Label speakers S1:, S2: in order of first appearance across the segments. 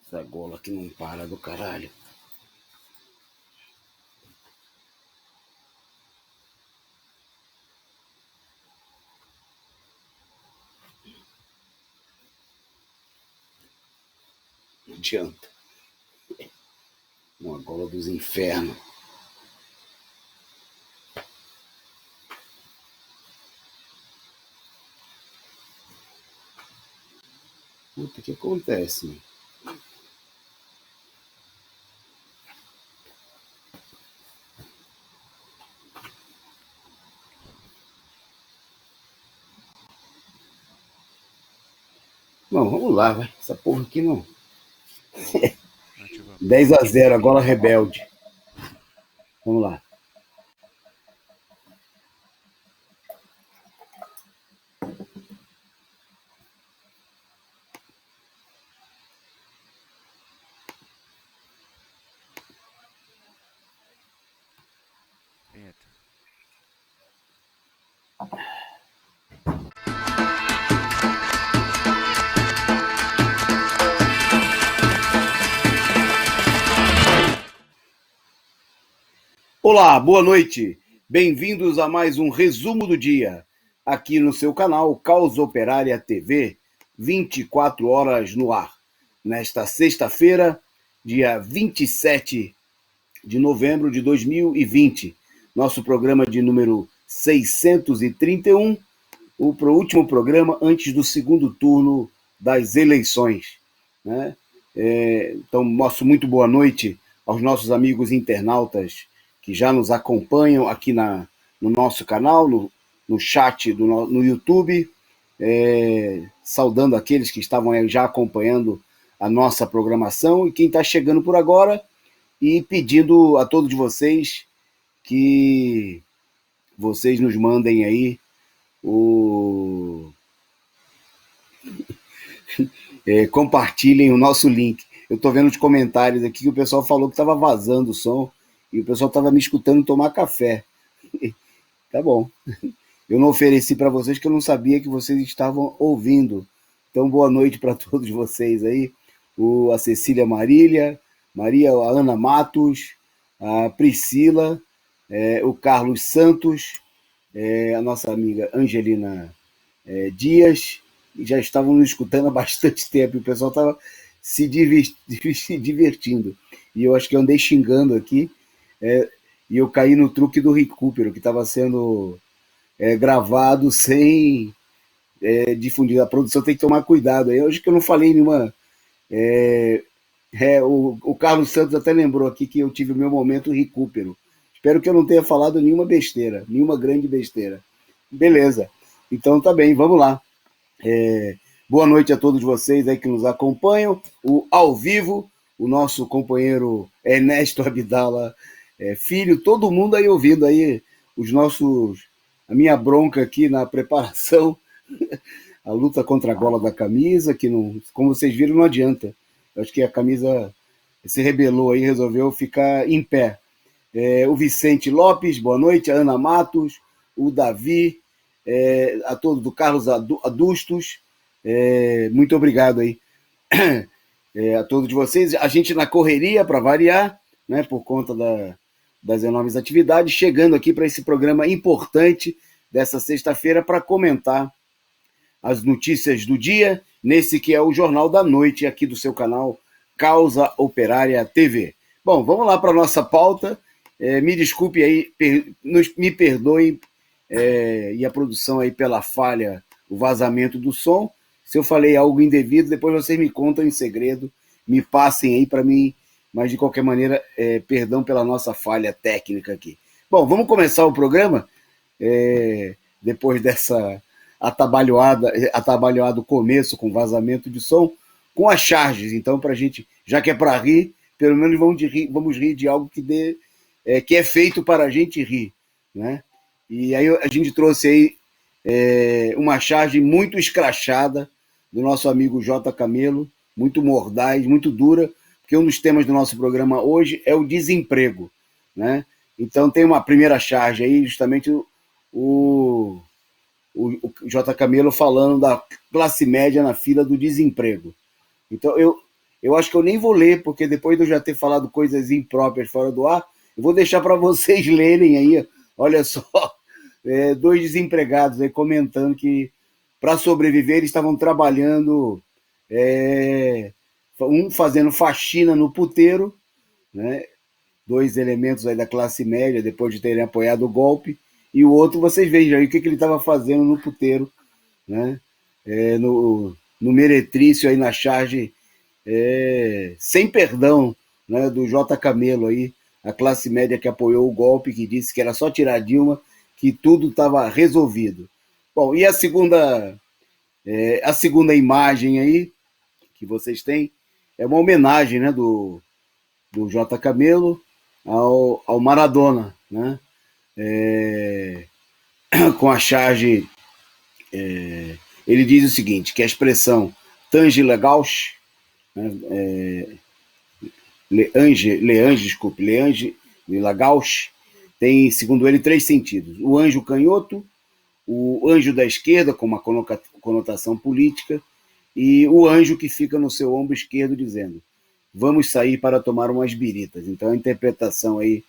S1: Essa gola que não para do caralho. Não adianta. Uma gola dos infernos. Puta, o que acontece, mano? Não, vamos lá, vai. Essa porra aqui não.
S2: Ativa.
S1: 10-0, agora rebelde. Vamos lá.
S2: Vinheta.
S1: Olá, boa noite. Bem-vindos a mais um resumo do dia, aqui no seu canal Causa Operária TV, 24 horas no ar. Nesta sexta-feira, dia 27 de novembro de 2020, nosso programa de número 631, o último programa antes do segundo turno das eleições, né? Então, nosso muito boa noite aos nossos amigos internautas que já nos acompanham aqui no nosso canal, no chat no YouTube, saudando aqueles que estavam já acompanhando a nossa programação e quem está chegando por agora, e pedindo a todos vocês que vocês nos mandem aí compartilhem o nosso link. Eu estou vendo os comentários aqui que o pessoal falou que estava vazando o som e o pessoal estava me escutando tomar café. Tá bom. Eu não ofereci para vocês que eu não sabia que vocês estavam ouvindo. Então, boa noite para todos vocês aí. A Cecília Maria, a Ana Matos, a Priscila, o Carlos Santos, a nossa amiga Angelina Dias, e já estavam nos escutando há bastante tempo. E o pessoal estava se divertindo. E eu acho que eu andei xingando aqui, e eu caí no truque do recupero, que estava sendo gravado sem difundir. A produção tem que tomar cuidado. Eu acho que eu não falei nenhuma. O Carlos Santos até lembrou aqui que eu tive o meu momento recupero. Espero que eu não tenha falado nenhuma besteira, nenhuma grande besteira. Beleza. Então tá bem, vamos lá. Boa noite a todos vocês aí que nos acompanham. Ao vivo, o nosso companheiro Ernesto Abdala Filho, todo mundo aí ouvindo aí a minha bronca aqui na preparação, a luta contra a gola da camisa, que não, como vocês viram, não adianta. Eu acho que a camisa se rebelou aí, resolveu ficar em pé. O Vicente Lopes, boa noite, a Ana Matos, o Davi, a todos, do Carlos Adustos, muito obrigado aí a todos vocês. A gente na correria, para variar, né, por conta das enormes atividades, chegando aqui para esse programa importante dessa sexta-feira para comentar as notícias do dia, nesse que é o Jornal da Noite, aqui do seu canal Causa Operária TV. Bom, vamos lá para a nossa pauta. Me desculpe aí, me perdoem, e a produção aí pela falha, o vazamento do som. Se eu falei algo indevido, depois vocês me contam em segredo, me passem aí para mim, mas de qualquer maneira, perdão pela nossa falha técnica aqui. Bom, vamos começar o programa, depois dessa atabalhoado começo com vazamento de som, com as charges. Então, para a gente, já que é para rir, pelo menos vamos rir de algo que é feito para a gente rir, né? E aí a gente trouxe aí uma charge muito escrachada do nosso amigo J. Camelo, muito mordaz, muito dura, porque um dos temas do nosso programa hoje é o desemprego, né? Então tem uma primeira charge aí, justamente o J. Camelo falando da classe média na fila do desemprego. Então eu acho que eu nem vou ler, porque depois de eu já ter falado coisas impróprias fora do ar, eu vou deixar para vocês lerem aí. Olha só, dois desempregados aí comentando que para sobreviver eles estavam trabalhando, um fazendo faxina no puteiro, né? Dois elementos aí da classe média, depois de terem apoiado o golpe, e o outro, vocês vejam aí o que ele estava fazendo no puteiro, né? No Meretrício, aí na charge, sem perdão, né, do J. Camelo aí, a classe média que apoiou o golpe, que disse que era só tirar Dilma, que tudo estava resolvido. Bom, e a segunda imagem aí, que vocês têm, é uma homenagem, né, do J. Camelo ao Maradona, né? Com a charge, ele diz o seguinte, que a expressão tange legals, né, Leange Lagauche, tem, segundo ele, três sentidos. O anjo canhoto, o anjo da esquerda, com uma conotação política, e o anjo que fica no seu ombro esquerdo dizendo: vamos sair para tomar umas biritas. Então, a interpretação aí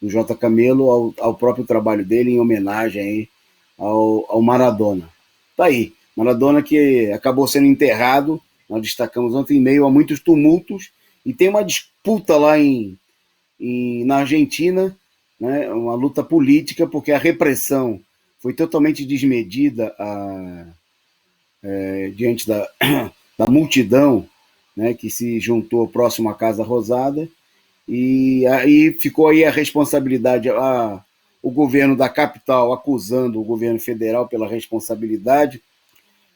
S1: do J. Camelo ao próprio trabalho dele, em homenagem aí ao Maradona. Tá aí, Maradona que acabou sendo enterrado, nós destacamos ontem, em meio a muitos tumultos, e tem uma disputa lá na Argentina, né, uma luta política, porque a repressão foi totalmente desmedida diante da multidão, né, que se juntou próximo à Casa Rosada, e aí ficou aí a responsabilidade, o governo da capital acusando o governo federal pela responsabilidade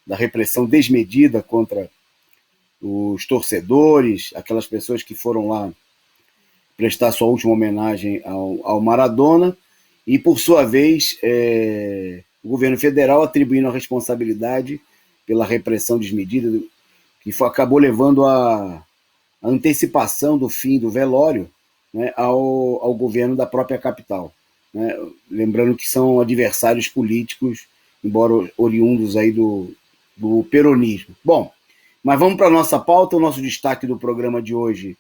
S1: da repressão desmedida contra os torcedores, aquelas pessoas que foram lá prestar sua última homenagem ao Maradona, e por sua vez o governo federal atribuindo a responsabilidade pela repressão desmedida, que acabou levando a antecipação do fim do velório, né, ao governo da própria capital, né? Lembrando que são adversários políticos, embora oriundos aí do peronismo. Bom, mas vamos para a nossa pauta. O nosso destaque do programa de hoje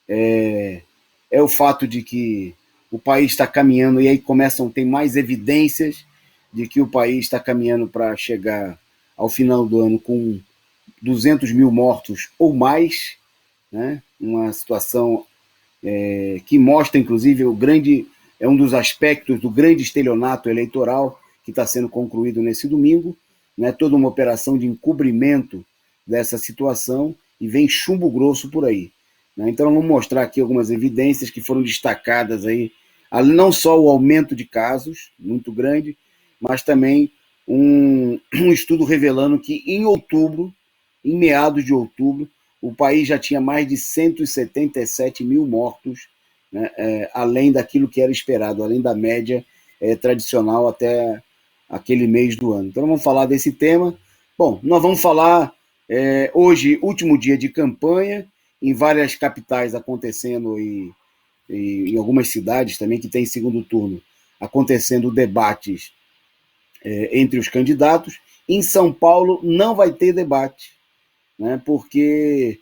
S1: é o fato de que o país está caminhando, e aí tem mais evidências de que o país está caminhando para chegar ao final do ano com 200 mil mortos ou mais, né? Uma situação que mostra, inclusive, um dos aspectos do grande estelionato eleitoral que está sendo concluído nesse domingo, né? Toda uma operação de encobrimento dessa situação, e vem chumbo grosso por aí, né? Então vamos mostrar aqui algumas evidências que foram destacadas aí, não só o aumento de casos, muito grande, mas também um estudo revelando que em meados de outubro, o país já tinha mais de 177 mil mortos, né, além daquilo que era esperado, além da média tradicional até aquele mês do ano. Então vamos falar desse tema. Bom, nós vamos falar hoje, último dia de campanha, em várias capitais acontecendo, e em algumas cidades também que tem segundo turno, acontecendo debates entre os candidatos. Em São Paulo não vai ter debate, né, porque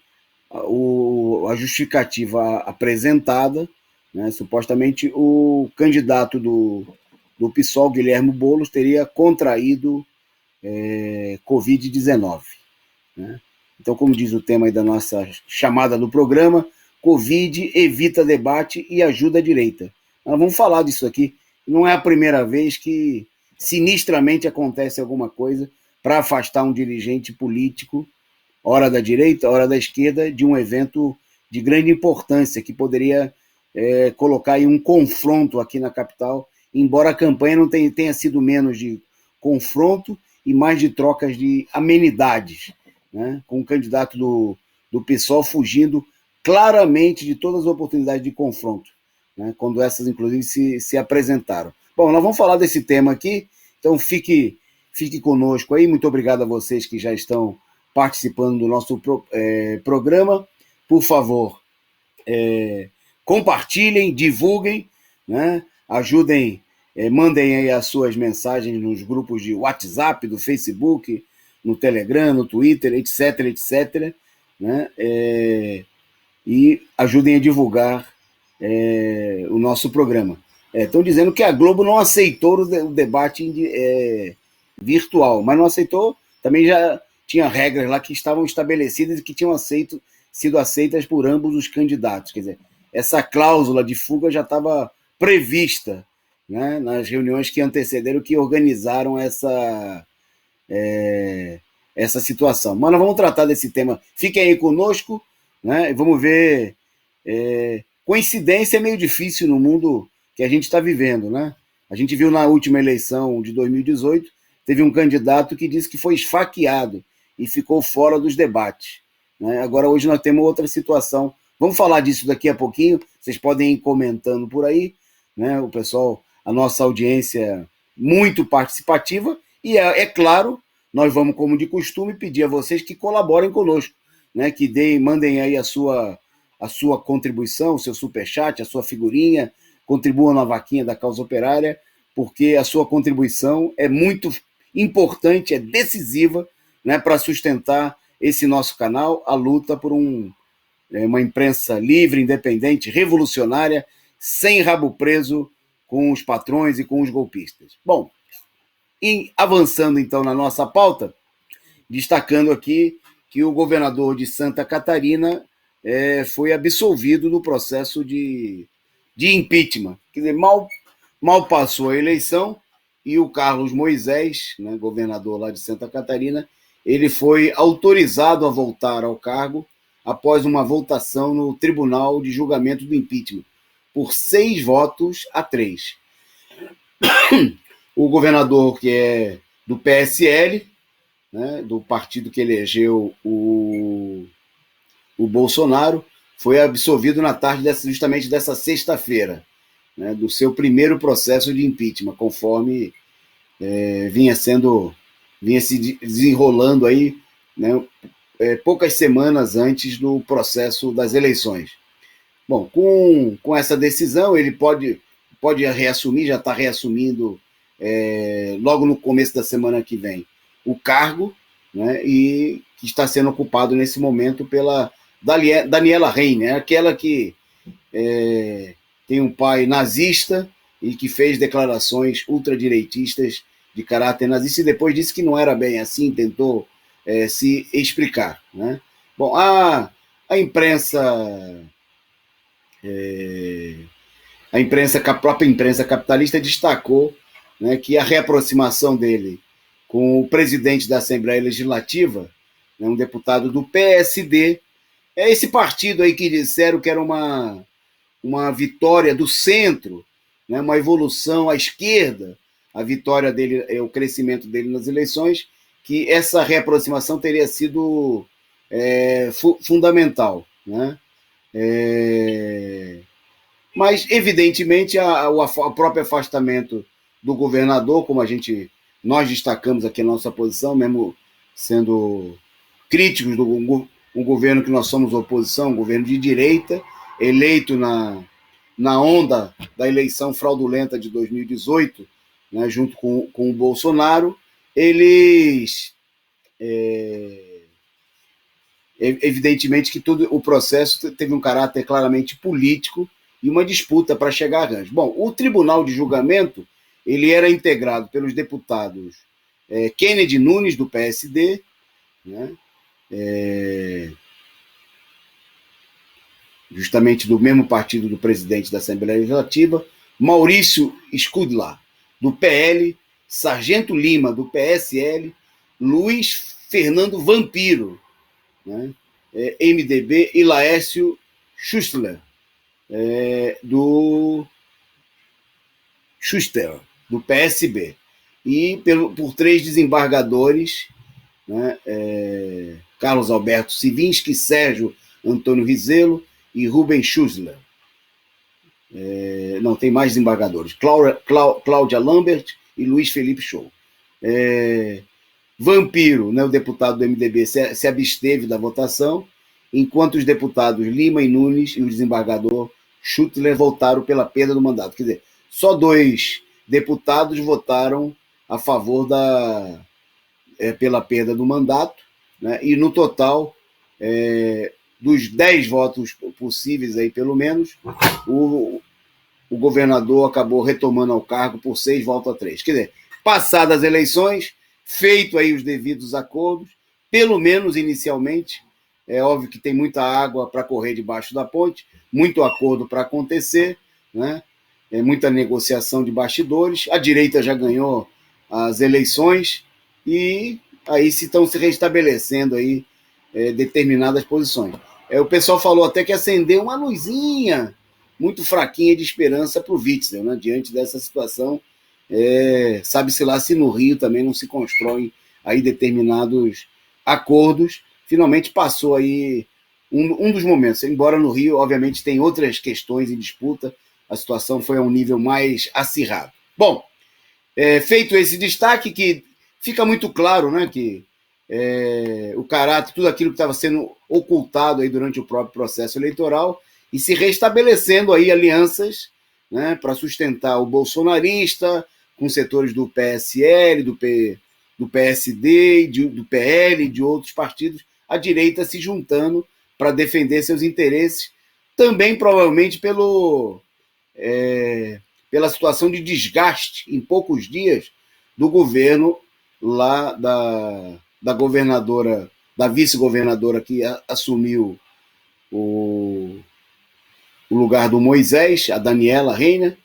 S1: a justificativa apresentada, né, supostamente o candidato do PSOL, Guilherme Boulos, teria contraído Covid-19. Né? Então, como diz o tema aí da nossa chamada do programa, Covid evita debate e ajuda a direita. Nós vamos falar disso aqui. Não é a primeira vez que sinistramente acontece alguma coisa para afastar um dirigente político, ora da direita, ora da esquerda, de um evento de grande importância, que poderia colocar aí um confronto aqui na capital, embora a campanha não tenha sido menos de confronto e mais de trocas de amenidades, né? Com o candidato do PSOL fugindo claramente de todas as oportunidades de confronto, né? Quando essas, inclusive, se apresentaram. Bom, nós vamos falar desse tema aqui, então fique conosco aí. Muito obrigado a vocês que já estão participando do nosso programa. Por favor, compartilhem, divulguem, né? Ajudem, mandem aí as suas mensagens nos grupos de WhatsApp, do Facebook, no Telegram, no Twitter, etc, etc. né? E ajudem a divulgar o nosso programa. Estão dizendo que a Globo não aceitou o debate virtual, mas não aceitou, também já tinha regras lá que estavam estabelecidas e que tinham sido aceitas por ambos os candidatos. Quer dizer, essa cláusula de fuga já estava prevista, né, nas reuniões que antecederam, que organizaram essa situação. Mas nós vamos tratar desse tema. Fiquem aí conosco, né, e vamos ver. Coincidência é meio difícil no mundo que a gente está vivendo, né? A gente viu na última eleição de 2018, teve um candidato que disse que foi esfaqueado e ficou fora dos debates, né? Agora, hoje, nós temos outra situação. Vamos falar disso daqui a pouquinho, vocês podem ir comentando por aí, né? O pessoal, a nossa audiência muito participativa, e claro, nós vamos, como de costume, pedir a vocês que colaborem conosco, né? Que mandem aí a sua contribuição, o seu superchat, a sua figurinha, contribuam na vaquinha da Causa Operária, porque a sua contribuição é muito importante, é decisiva, né, para sustentar esse nosso canal, a luta por uma imprensa livre, independente, revolucionária, sem rabo preso com os patrões e com os golpistas. Bom, avançando então na nossa pauta, destacando aqui que o governador de Santa Catarina foi absolvido do processo de impeachment. Quer dizer, mal passou a eleição e o Carlos Moisés, né, governador lá de Santa Catarina, ele foi autorizado a voltar ao cargo após uma votação no Tribunal de Julgamento do Impeachment, por 6 votos a 3. O governador, que é do PSL, né, do partido que elegeu o Bolsonaro, foi absolvido na tarde justamente dessa sexta-feira, né, do seu primeiro processo de impeachment, conforme vinha se desenrolando aí, né, poucas semanas antes do processo das eleições. Bom, com essa decisão, ele pode reassumir, já está reassumindo logo no começo da semana que vem, o cargo, né, e que está sendo ocupado nesse momento pela Daniela Rein, né, aquela que tem um pai nazista e que fez declarações ultradireitistas de caráter nazista e depois disse que não era bem assim, tentou se explicar, né? Bom, a imprensa, a própria imprensa capitalista destacou, né, que a reaproximação dele com o presidente da Assembleia Legislativa, né, um deputado do PSD, esse partido aí que disseram que era uma vitória do centro, né, uma evolução à esquerda, a vitória dele, o crescimento dele nas eleições, que essa reaproximação teria sido fundamental, né? Mas, evidentemente, o próprio afastamento do governador, como nós destacamos aqui a nossa posição, mesmo sendo críticos do um governo que nós somos oposição, um governo de direita, eleito na onda da eleição fraudulenta de 2018, né, junto com o Bolsonaro, eles evidentemente que todo o processo teve um caráter claramente político e uma disputa para chegar a arranjo. Bom, o Tribunal de Julgamento ele era integrado pelos deputados Kennedy Nunes, do PSD, né, justamente do mesmo partido do presidente da Assembleia Legislativa, Maurício Skudlar, do PL, Sargento Lima, do PSL, Luiz Fernando Vampiro, né, MDB, e Laércio Schuster, do PSB. E por 3 desembargadores, né, Carlos Alberto Sivinski, Sérgio Antônio Rizelo e Rubens Schuster. Não, tem mais desembargadores. Cláudia Lambert e Luiz Felipe Show. Vampiro, né, o deputado do MDB, se absteve da votação, enquanto os deputados Lima e Nunes e o desembargador Schuster votaram pela perda do mandato. Quer dizer, só 2 deputados votaram a favor pela perda do mandato, né, e no total dos 10 votos possíveis, aí, pelo menos, o governador acabou retomando ao cargo por 6 votos a 3. Quer dizer, passadas as eleições, feito aí os devidos acordos, pelo menos inicialmente, é óbvio que tem muita água para correr debaixo da ponte, muito acordo para acontecer, né? Muita negociação de bastidores, a direita já ganhou as eleições e aí estão se restabelecendo aí determinadas posições. O pessoal falou até que acendeu uma luzinha muito fraquinha de esperança para o Witzel, né? Diante dessa situação, sabe-se lá se no Rio também não se constroem aí determinados acordos. Finalmente passou aí um dos momentos, embora no Rio, obviamente, tem outras questões em disputa, a situação foi a um nível mais acirrado. Bom, feito esse destaque, que fica muito claro, né, que o caráter, tudo aquilo que estava sendo ocultado aí durante o próprio processo eleitoral, e se restabelecendo aí alianças, né, para sustentar o bolsonarista com setores do PSL, do PSD, do PL e de outros partidos, a direita se juntando para defender seus interesses, também provavelmente pela situação de desgaste em poucos dias do governo lá da governadora, da vice-governadora que assumiu o lugar do Moisés, a Daniela Reina,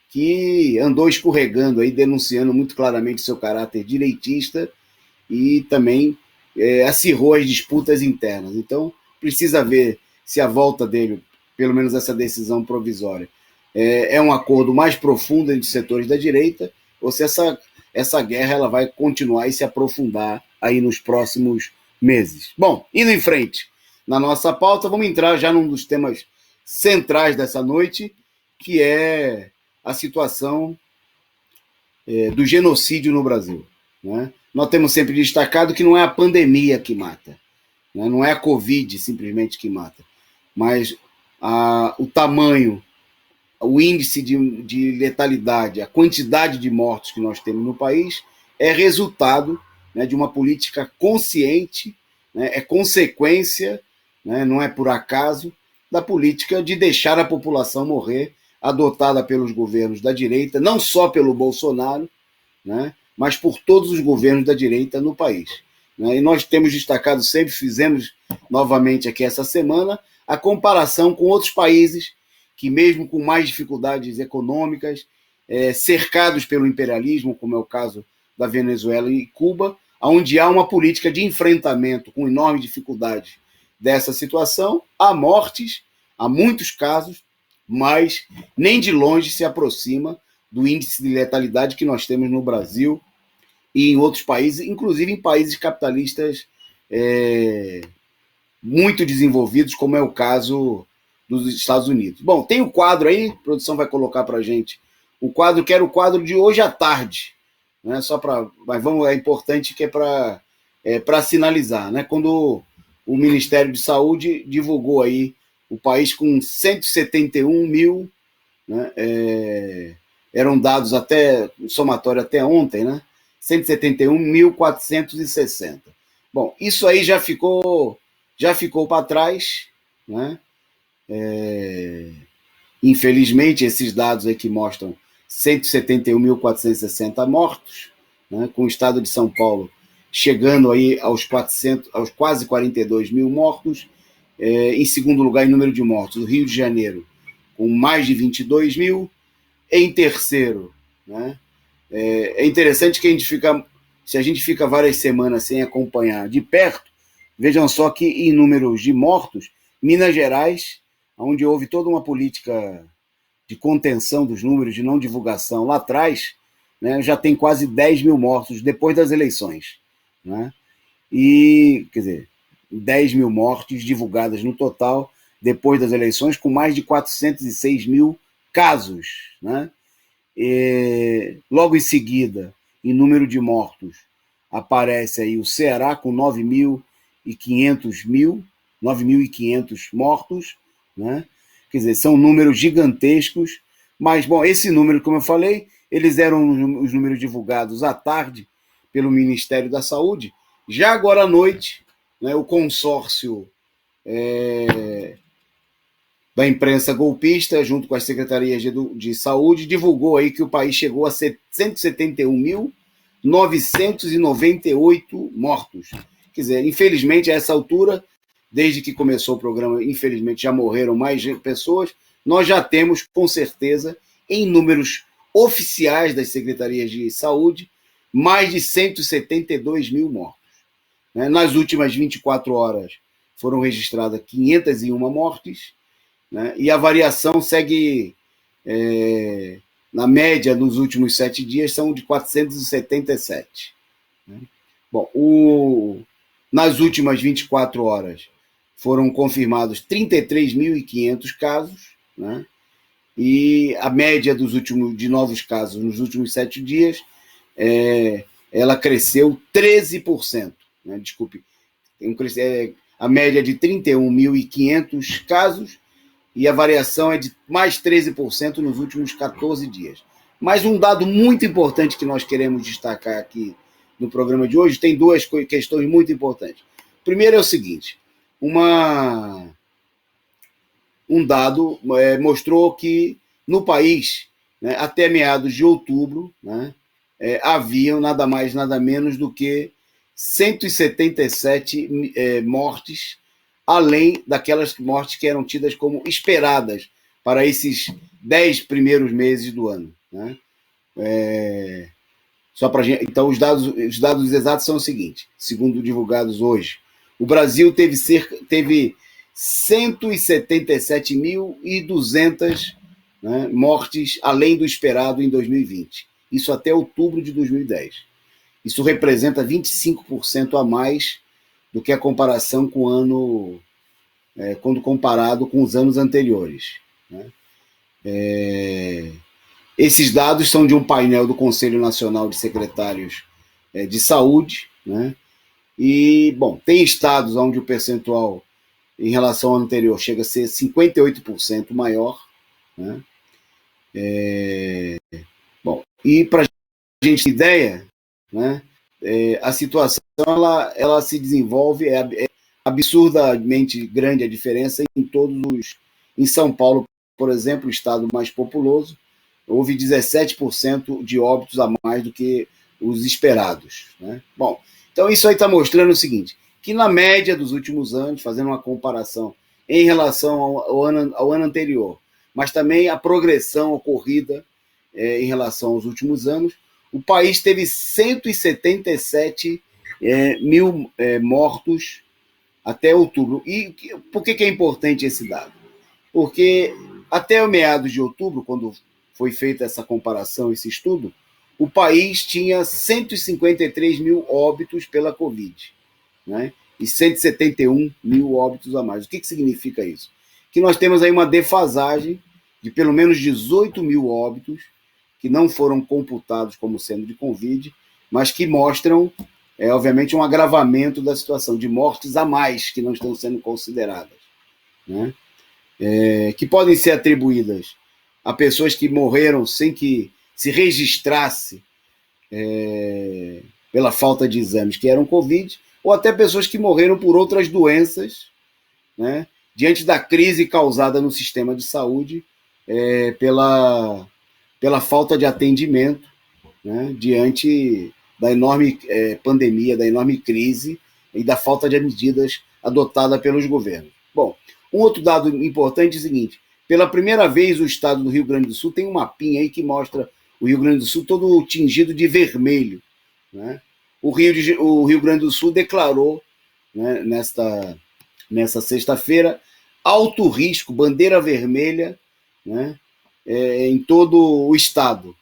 S1: que andou escorregando aí, denunciando muito claramente seu caráter direitista e também acirrou as disputas internas. Então, precisa ver se a volta dele, pelo menos essa decisão provisória, é um acordo mais profundo entre setores da direita, ou se essa guerra ela vai continuar e se aprofundar aí nos próximos meses. Bom, indo em frente na nossa pauta, vamos entrar já num dos temas centrais dessa noite, que é a situação do genocídio no Brasil, né? Nós temos sempre destacado que não é a pandemia que mata, né? Não é a Covid simplesmente que mata, mas o tamanho, o índice de letalidade, a quantidade de mortos que nós temos no país é resultado, né, de uma política consciente, né, é consequência, né, não é por acaso, da política de deixar a população morrer, adotada pelos governos da direita, não só pelo Bolsonaro, né, mas por todos os governos da direita no país. Né? E nós temos destacado sempre, fizemos novamente aqui essa semana, a comparação com outros países que, mesmo com mais dificuldades econômicas, cercados pelo imperialismo, como é o caso da Venezuela e Cuba, onde há uma política de enfrentamento com enormes dificuldades dessa situação, há mortes, há muitos casos, mas nem de longe se aproxima do índice de letalidade que nós temos no Brasil e em outros países, inclusive em países capitalistas muito desenvolvidos, como é o caso dos Estados Unidos. Bom, tem o quadro aí, a produção vai colocar para a gente o quadro, que era o quadro de hoje à tarde, né? Mas é importante que é para sinalizar, né? Quando o Ministério de Saúde divulgou aí o país com 171 mil, né? Eram dados até somatório até ontem, né? 171.460. Bom, isso aí já ficou para trás, né? Infelizmente, esses dados aí que mostram 171.460 mortos, né, com o estado de São Paulo chegando aí aos quase 42 mil mortos, em segundo lugar em número de mortos, o Rio de Janeiro com mais de 22 mil, em terceiro, né, é interessante que se a gente fica várias semanas sem acompanhar de perto, vejam só que em números de mortos, Minas Gerais, onde houve toda uma política de contenção dos números, de não divulgação lá atrás, né, já tem quase 10 mil mortos depois das eleições. Né? E, quer dizer, 10 mil mortes divulgadas no total depois das eleições, com mais de 406 mil casos. Né? E, logo em seguida, em número de mortos, aparece aí o Ceará com 9.500 mortos, né? Quer dizer, são números gigantescos, mas, bom, esse número, como eu falei, eles eram os números divulgados à tarde pelo Ministério da Saúde. Já agora à noite, né, o consórcio da imprensa golpista, junto com as secretarias de saúde, divulgou aí que o país chegou a 171.998 mortos. Quer dizer, infelizmente, a essa altura, desde que começou o programa, infelizmente já morreram mais pessoas. Nós já temos, com certeza, em números oficiais das secretarias de saúde, mais de 172 mil mortos. Nas últimas 24 horas foram registradas 501 mortes, né? E a variação segue, na média, nos últimos 7 dias, são de 477. Né? Bom, nas últimas 24 horas foram confirmados 33.500 casos, né? E a média de novos casos nos últimos 7 dias, ela cresceu 13%. Né? Desculpe, a média de 31.500 casos, e a variação é de mais 13% nos últimos 14 dias. Mas um dado muito importante que nós queremos destacar aqui no programa de hoje, tem duas questões muito importantes. Primeiro é o seguinte, um dado mostrou que no país, né, até meados de outubro, né, haviam nada mais, nada menos do que 177 mortes, além daquelas mortes que eram tidas como esperadas para esses 10 primeiros meses do ano. Né? Então, os dados exatos são os seguintes, segundo divulgados hoje. O Brasil teve 177.200, né, mortes além do esperado em 2020. Isso até outubro de 2010. Isso representa 25% a mais do que a comparação com o ano, quando comparado com os anos anteriores. Né? Esses dados são de um painel do Conselho Nacional de Secretários de Saúde, né? E, bom, tem estados onde o percentual em relação ao ano anterior chega a ser 58% maior, né? Bom, e para a gente ter ideia, né, a situação ela se desenvolve, é absurdamente grande a diferença em São Paulo, por exemplo, o estado mais populoso, houve 17% de óbitos a mais do que os esperados. Né? Bom, então isso aí está mostrando o seguinte, que na média dos últimos anos, fazendo uma comparação em relação ao ano anterior, mas também a progressão ocorrida em relação aos últimos anos, o país teve 177 mil mortos até outubro. E por que é importante esse dado? Porque até o meados de outubro, quando foi feita essa comparação, esse estudo, o país tinha 153 mil óbitos pela Covid, né? E 171 mil óbitos a mais. O que significa isso? Que nós temos aí uma defasagem de pelo menos 18 mil óbitos que não foram computados como sendo de Covid, mas que mostram, obviamente, um agravamento da situação de mortes a mais que não estão sendo consideradas, né? Que podem ser atribuídas a pessoas que morreram sem que se registrasse pela falta de exames que eram Covid, ou até pessoas que morreram por outras doenças, né, diante da crise causada no sistema de saúde pela falta de atendimento, né, diante da enorme pandemia, da enorme crise e da falta de medidas adotadas pelos governos. Bom, um outro dado importante é o seguinte, pela primeira vez o estado do Rio Grande do Sul tem um mapinha aí que mostra o Rio Grande do Sul todo tingido de vermelho. Né? O Rio Grande do Sul declarou, né, nessa sexta-feira, alto risco, bandeira vermelha, né, em todo o estado.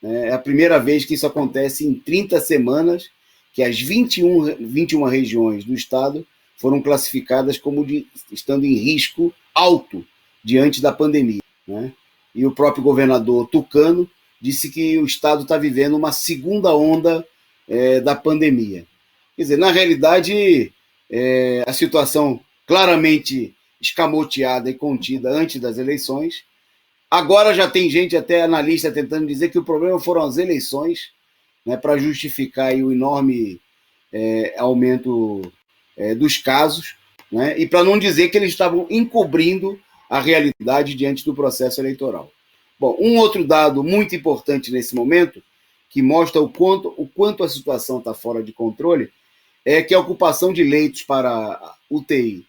S1: É a primeira vez que isso acontece em 30 semanas, que as 21 regiões do estado foram classificadas como estando em risco alto diante da pandemia. Né? E o próprio governador Tucano disse que o estado está vivendo uma segunda onda da pandemia. Quer dizer, na realidade, a situação claramente escamoteada e contida antes das eleições. Agora já tem gente, até analista, tentando dizer que o problema foram as eleições, né, para justificar aí o enorme aumento dos casos. né? E para não dizer que eles estavam encobrindo a realidade diante do processo eleitoral. Bom, um outro dado muito importante nesse momento, que mostra o quanto a situação está fora de controle, é que a ocupação de leitos para UTI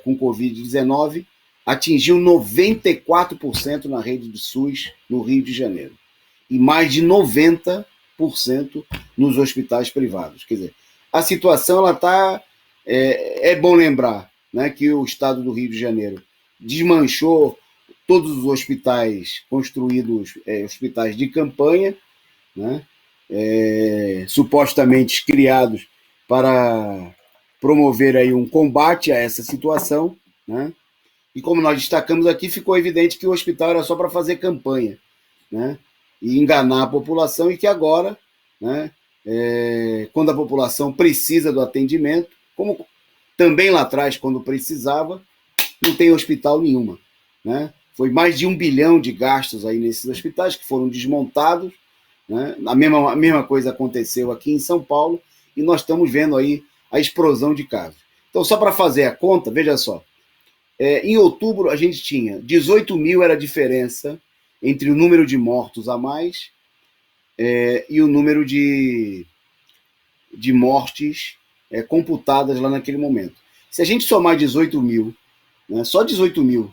S1: com Covid-19 atingiu 94% na rede do SUS no Rio de Janeiro e mais de 90% nos hospitais privados. Quer dizer, a situação ela está... É bom lembrar, né, que o estado do Rio de Janeiro desmanchou todos os hospitais construídos, hospitais de campanha, né, supostamente criados para promover aí um combate a essa situação, né? E como nós destacamos aqui, ficou evidente que o hospital era só para fazer campanha, né? E enganar a população, e que agora, né, quando a população precisa do atendimento, como também lá atrás, quando precisava, não tem hospital nenhuma, né? Foi mais de 1 bilhão de gastos aí nesses hospitais que foram desmontados, né? A mesma coisa aconteceu aqui em São Paulo, e nós estamos vendo aí a explosão de casos. Então, só para fazer a conta, veja só, em outubro a gente tinha 18 mil era a diferença entre o número de mortos a mais e o número de mortes computadas lá naquele momento. Se a gente somar 18 mil, né, só 18 mil,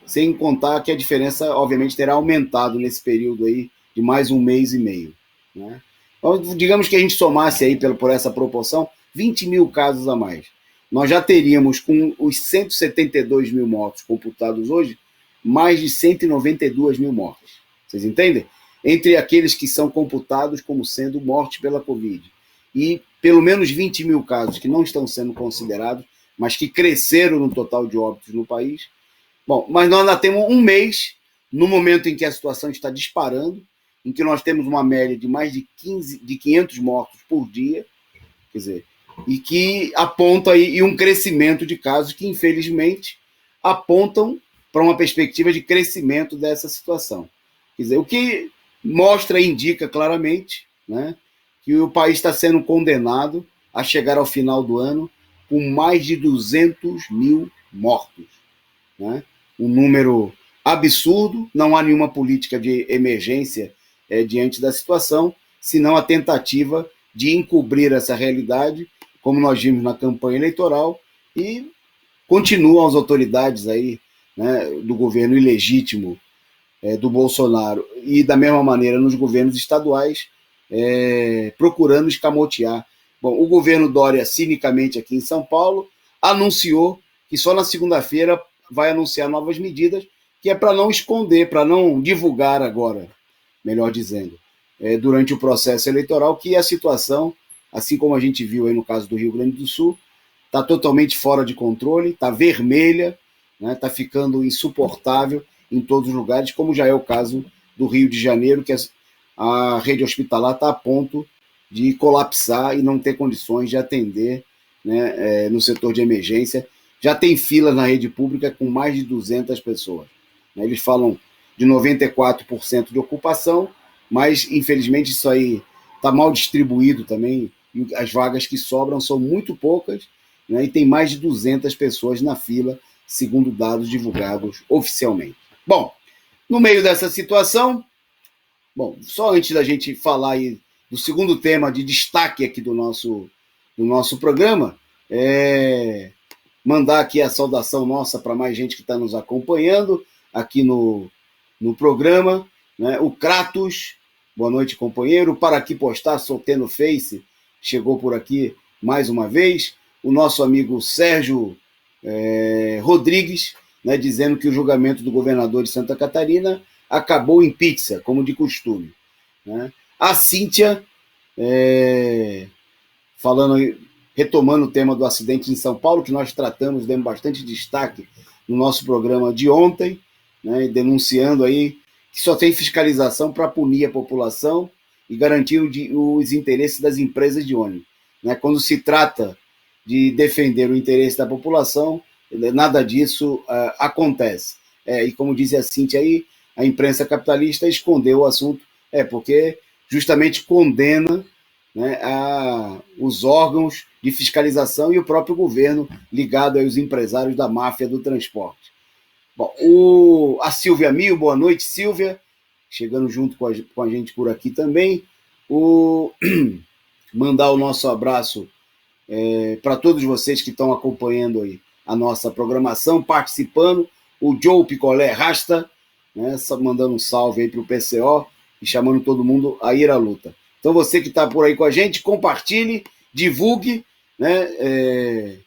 S1: sem contar que a diferença, obviamente, terá aumentado nesse período aí de mais um mês e meio, né? Então, digamos que a gente somasse aí por essa proporção 20 mil casos a mais. Nós já teríamos, com os 172 mil mortos computados hoje, mais de 192 mil mortes. Vocês entendem? Entre aqueles que são computados como sendo mortes pela Covid e pelo menos 20 mil casos que não estão sendo considerados, mas que cresceram no total de óbitos no país. Bom, mas nós ainda temos um mês, no momento em que a situação está disparando, em que nós temos uma média de mais de 500 mortos por dia, quer dizer, e que aponta aí um crescimento de casos que, infelizmente, apontam para uma perspectiva de crescimento dessa situação. Quer dizer, o que mostra e indica claramente, né, que o país está sendo condenado a chegar ao final do ano com mais de 200 mil mortos, né? Um número absurdo, não há nenhuma política de emergência diante da situação, senão a tentativa de encobrir essa realidade, como nós vimos na campanha eleitoral, e continuam as autoridades aí, né, do governo ilegítimo do Bolsonaro, e da mesma maneira nos governos estaduais, procurando escamotear. Bom, o governo Dória, cinicamente aqui em São Paulo, anunciou que só na segunda-feira vai anunciar novas medidas, que é para não esconder, para não divulgar agora, melhor dizendo, durante o processo eleitoral, que a situação, assim como a gente viu aí no caso do Rio Grande do Sul, está totalmente fora de controle, está vermelha, né, está ficando insuportável em todos os lugares, como já é o caso do Rio de Janeiro, que a rede hospitalar está a ponto de colapsar e não ter condições de atender, né, no setor de emergência. Já tem filas na rede pública com mais de 200 pessoas. Eles falam de 94% de ocupação, mas, infelizmente, isso aí está mal distribuído também, e as vagas que sobram são muito poucas, né, e tem mais de 200 pessoas na fila, segundo dados divulgados oficialmente. Bom, no meio dessa situação, só antes da gente falar aí do segundo tema de destaque aqui do nosso programa, mandar aqui a saudação nossa para mais gente que está nos acompanhando aqui no programa, né? O Kratos, boa noite, companheiro. Para aqui postar, soltei no Face, chegou por aqui mais uma vez. O nosso amigo Sérgio Rodrigues, né, dizendo que o julgamento do governador de Santa Catarina acabou em pizza, como de costume, né? A Cíntia, retomando o tema do acidente em São Paulo, que nós tratamos, demos bastante destaque no nosso programa de ontem, né, denunciando aí que só tem fiscalização para punir a população e garantir os interesses das empresas de ônibus, né? Quando se trata de defender o interesse da população, nada disso acontece. E como diz a Cíntia aí, a imprensa capitalista escondeu o assunto, porque justamente condena, né, os órgãos de fiscalização e o próprio governo ligado aos empresários da máfia do transporte. Bom, a Silvia Mil, boa noite, Silvia, chegando junto com a gente por aqui também. Mandar o nosso abraço para todos vocês que estão acompanhando aí a nossa programação, participando. O Joe Picolé Rasta, né, mandando um salve aí para o PCO e chamando todo mundo a ir à luta. Então você que está por aí com a gente, compartilhe, divulgue, né,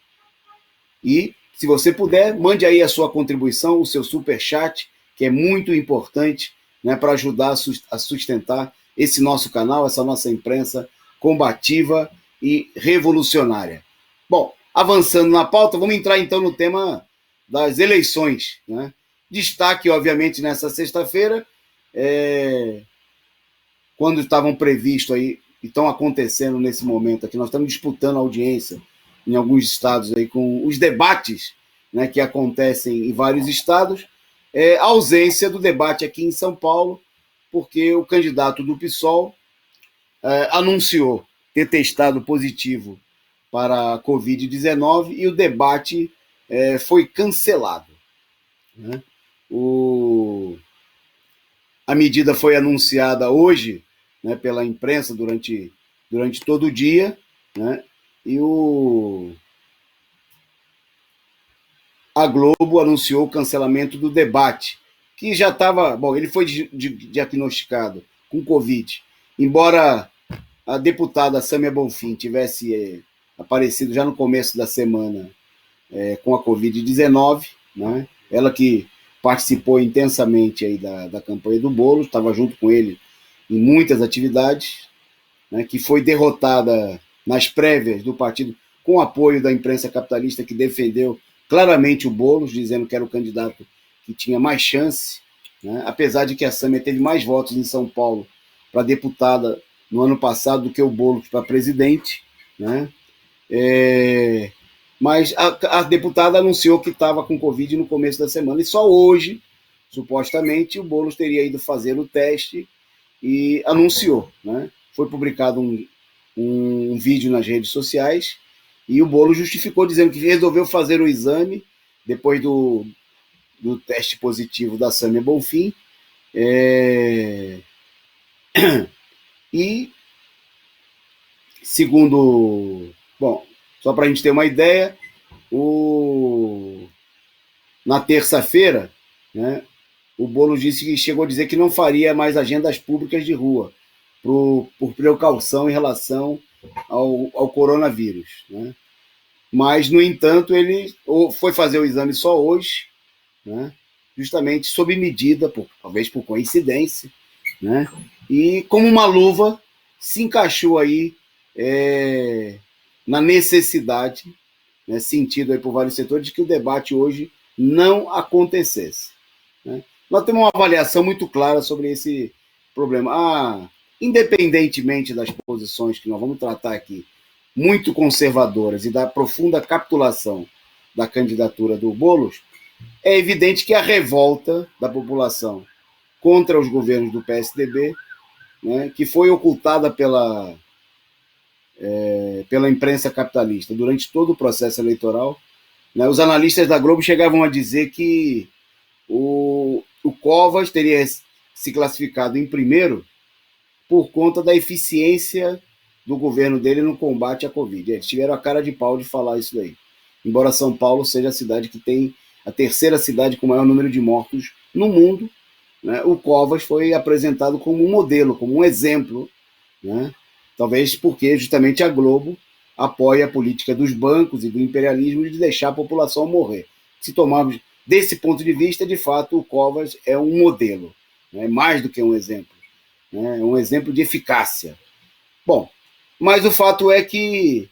S1: e se você puder, mande aí a sua contribuição, o seu superchat, que é muito importante, né, para ajudar a sustentar esse nosso canal, essa nossa imprensa combativa e revolucionária. Bom, avançando na pauta, vamos entrar então no tema das eleições, né? Destaque, obviamente, nessa sexta-feira, quando estavam previstos aí, e estão acontecendo nesse momento aqui, nós estamos disputando a audiência em alguns estados aí com os debates, né, que acontecem em vários estados, a ausência do debate aqui em São Paulo, porque o candidato do PSOL anunciou ter testado positivo para a Covid-19 e o debate foi cancelado, né? A medida foi anunciada hoje, né, pela imprensa durante todo o dia, né? E a Globo anunciou o cancelamento do debate, que já estava... Bom, ele foi diagnosticado com Covid. Embora a deputada Sâmia Bonfim tivesse aparecido já no começo da semana com a Covid-19, né? Ela que participou intensamente aí da campanha do Boulos, estava junto com ele em muitas atividades, né, que foi derrotada nas prévias do partido com o apoio da imprensa capitalista, que defendeu claramente o Boulos, dizendo que era o candidato que tinha mais chance, né, apesar de que a Sâmia teve mais votos em São Paulo para deputada no ano passado do que o Boulos para presidente, né? Mas a deputada anunciou que estava com Covid no começo da semana, e só hoje, supostamente, o Boulos teria ido fazer o teste e anunciou, né? Foi publicado um vídeo nas redes sociais e o Boulos justificou dizendo que resolveu fazer o exame depois do teste positivo da Sâmia Bonfim, e segundo... Bom, só para a gente ter uma ideia, na terça-feira, né, o Boulos disse que chegou a dizer que não faria mais agendas públicas de rua, por precaução em relação ao coronavírus, né? Mas, no entanto, ele foi fazer o exame só hoje, né, justamente sob medida, talvez por coincidência, né, e como uma luva se encaixou aí na necessidade, né, sentido aí por vários setores, de que o debate hoje não acontecesse, né? Nós temos uma avaliação muito clara sobre esse problema. Independentemente das posições que nós vamos tratar aqui, muito conservadoras, e da profunda capitulação da candidatura do Boulos, é evidente que a revolta da população contra os governos do PSDB, né, que foi ocultada pela imprensa capitalista durante todo o processo eleitoral, né, os analistas da Globo chegavam a dizer que o Covas teria se classificado em primeiro por conta da eficiência do governo dele no combate à Covid. Eles tiveram a cara de pau de falar isso daí. Embora São Paulo seja a cidade que tem a terceira cidade com o maior número de mortos no mundo, né, o Covas foi apresentado como um modelo, como um exemplo, né, talvez porque justamente a Globo apoia a política dos bancos e do imperialismo de deixar a população morrer. Se tomarmos desse ponto de vista, de fato, o Covas é um modelo, né, mais do que um exemplo, né, um exemplo de eficácia. Bom, mas o fato é que,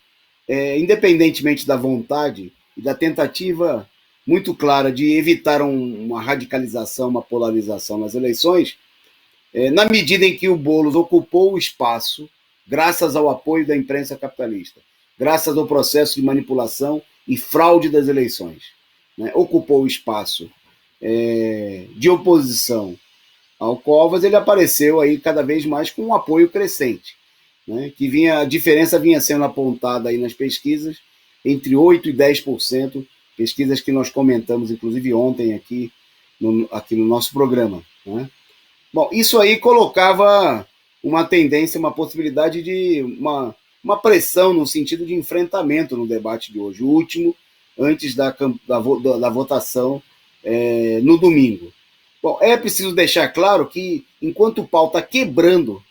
S1: independentemente da vontade e da tentativa muito clara de evitar uma radicalização, uma polarização nas eleições, na medida em que o Boulos ocupou o espaço, graças ao apoio da imprensa capitalista, graças ao processo de manipulação e fraude das eleições, né, ocupou o espaço de oposição ao Covas, ele apareceu aí cada vez mais com um apoio crescente. né, que a diferença vinha sendo apontada aí nas pesquisas entre 8% e 10%, pesquisas que nós comentamos, inclusive ontem aqui no nosso programa. Né? Bom, isso aí colocava uma tendência, uma possibilidade de uma pressão no sentido de enfrentamento no debate de hoje, o último, antes da votação no domingo. Bom, é preciso deixar claro que, enquanto o pau está quebrando,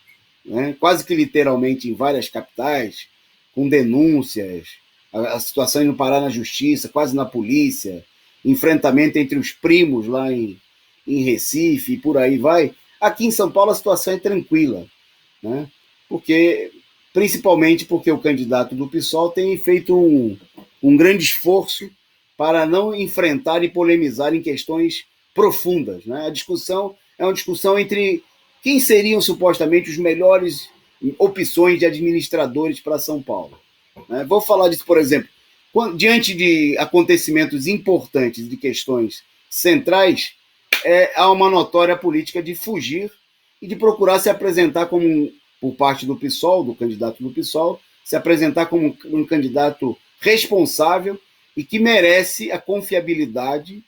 S1: né, quase que literalmente em várias capitais, com denúncias, a situação indo parar na justiça, quase na polícia, enfrentamento entre os primos lá em Recife e por aí vai, aqui em São Paulo a situação é tranquila, né? Principalmente porque o candidato do PSOL tem feito um grande esforço para não enfrentar e polemizar em questões profundas. Né? A discussão é uma discussão entre quem seriam supostamente os melhores opções de administradores para São Paulo. Né? Vou falar disso, por exemplo, diante de acontecimentos importantes, de questões centrais, há uma notória política de fugir e de procurar se apresentar como, por parte do PSOL, do candidato do PSOL, se apresentar como um candidato responsável e que merece a confiabilidade,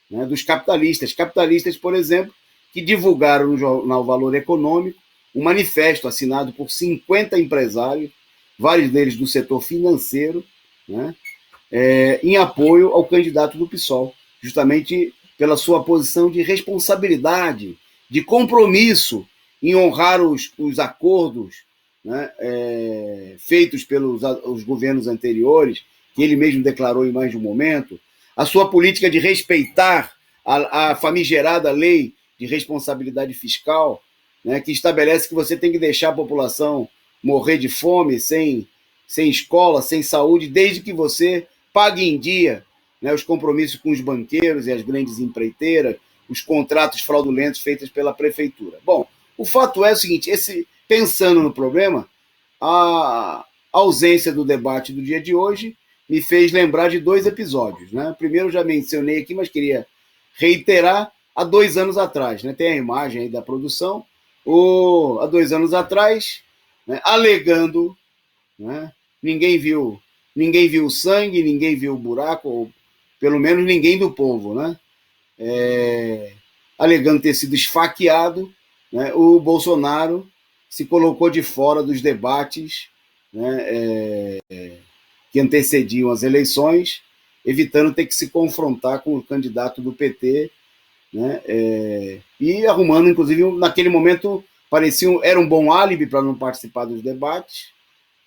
S1: né, dos capitalistas. Capitalistas, por exemplo, que divulgaram no jornal Valor Econômico um manifesto assinado por 50 empresários, vários deles do setor financeiro, né, em apoio ao candidato do PSOL, justamente pela sua posição de responsabilidade, de compromisso em honrar os acordos, né, feitos pelos os governos anteriores, que ele mesmo declarou em mais de um momento, a sua política de respeitar a famigerada lei de responsabilidade fiscal, né, que estabelece que você tem que deixar a população morrer de fome, sem escola, sem saúde, desde que você pague em dia, né, os compromissos com os banqueiros e as grandes empreiteiras, os contratos fraudulentos feitos pela prefeitura. Bom, o fato é o seguinte, pensando no problema, a ausência do debate do dia de hoje me fez lembrar de 2 episódios. Né? Primeiro, eu já mencionei aqui, mas queria reiterar, há 2 anos atrás, né? Tem a imagem aí da produção, há 2 anos atrás, né, alegando, né, ninguém viu sangue, ninguém viu o buraco, ou pelo menos ninguém do povo, né? Alegando ter sido esfaqueado, né, o Bolsonaro se colocou de fora dos debates, né, que antecediam as eleições, evitando ter que se confrontar com o candidato do PT, né, e arrumando, inclusive, naquele momento, era um bom álibi para não participar dos debates,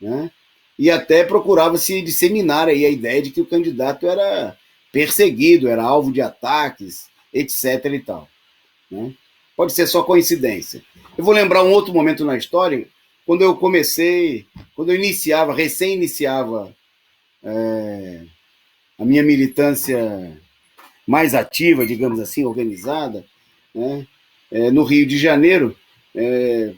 S1: né, e até procurava se disseminar aí a ideia de que o candidato era perseguido, era alvo de ataques, etc. e tal. Né? Pode ser só coincidência. Eu vou lembrar um outro momento na história, quando eu recém iniciava a minha militância mais ativa, digamos assim, organizada, né, no Rio de Janeiro, em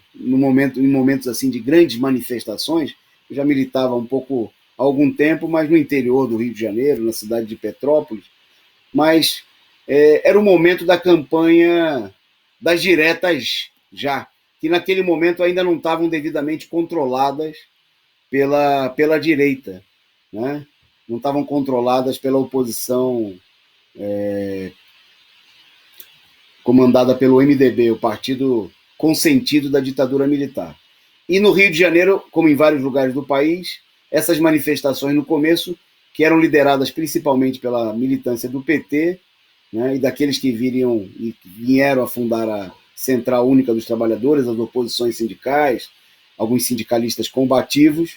S1: momentos assim de grandes manifestações. Eu já militava um pouco há algum tempo, mas no interior do Rio de Janeiro, na cidade de Petrópolis, mas era o momento da campanha das diretas já, que naquele momento ainda não estavam devidamente controladas pela direita, né? Não estavam controladas pela oposição comandada pelo MDB, o partido consentido da ditadura militar. E no Rio de Janeiro, como em vários lugares do país, essas manifestações no começo, que eram lideradas principalmente pela militância do PT, né, e daqueles que vieram a fundar a Central Única dos Trabalhadores, as oposições sindicais, alguns sindicalistas combativos,